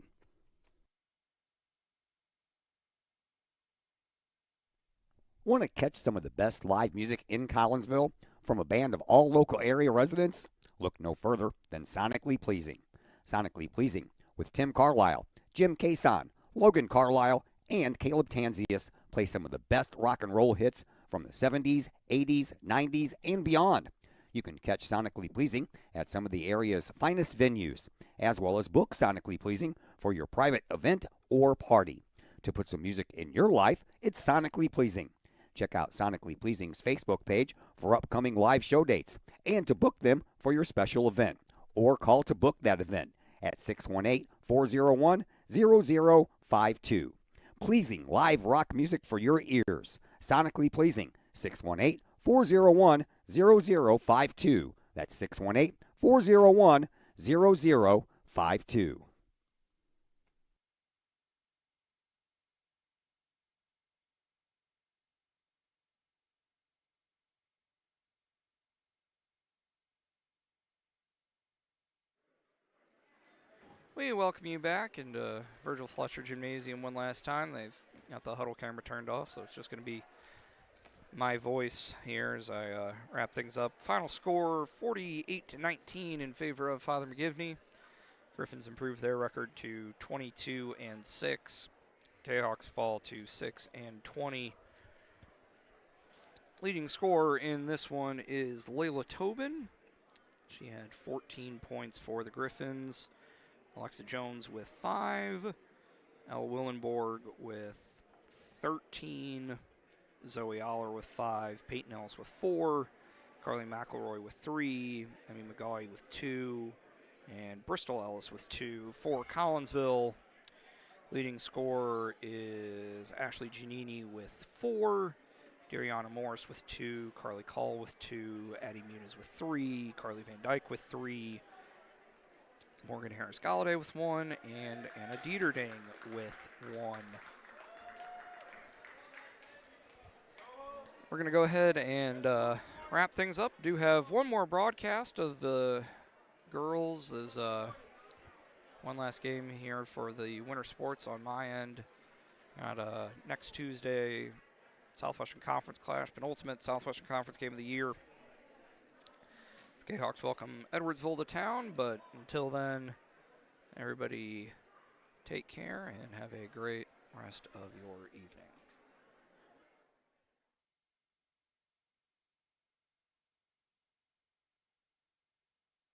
[SPEAKER 5] Want to catch some of the best live music in Collinsville from a band of all local area residents? Look no further than Sonically Pleasing. Sonically Pleasing with Tim Carlisle, Jim Cason, Logan Carlisle, and Caleb Tanzius play some of the best rock and roll hits from the 70s, 80s, 90s, and beyond. You can catch Sonically Pleasing at some of the area's finest venues, as well as book Sonically Pleasing for your private event or party. To put some music in your life, it's Sonically Pleasing. Check out Sonically Pleasing's Facebook page for upcoming live show dates and to book them for your special event, or call to book that event at 618-401-0052. Pleasing live rock music for your ears. Sonically Pleasing, 618-401-0052. That's 618-401-0052.
[SPEAKER 1] We welcome you back into Virgil Fletcher Gymnasium one last time. They've got the huddle camera turned off, so it's just going to be my voice here as I wrap things up. Final score, 48-19 in favor of Father McGivney. Griffins improved their record to 22-6. Kahawks fall to 6-20. Leading scorer in this one is Layla Tobin. She had 14 points for the Griffins. Alexa Jones with 5, Elle Willenborg with 13, Zoe Aller with 5, Peyton Ellis with 4, Carly McElroy with 3, Emmy McGaughy with 2, and Bristol Ellis with 2. For Collinsville, leading scorer is Ashley Giannini with 4, Dariana Morris with 2, Carly Call with 2, Addie Muniz with 3, Carly Van Dyke with 3, Morgan Harris Galladay with 1, and Anna Dieterding with 1. We're going to go ahead and wrap things up. Do have one more broadcast of the girls. There's one last game here for the winter sports on my end. Got next Tuesday, Southwestern Conference Clash, penultimate Southwestern Conference game of the year. The Kahawks welcome Edwardsville to town, but until then, everybody take care and have a great rest of your evening.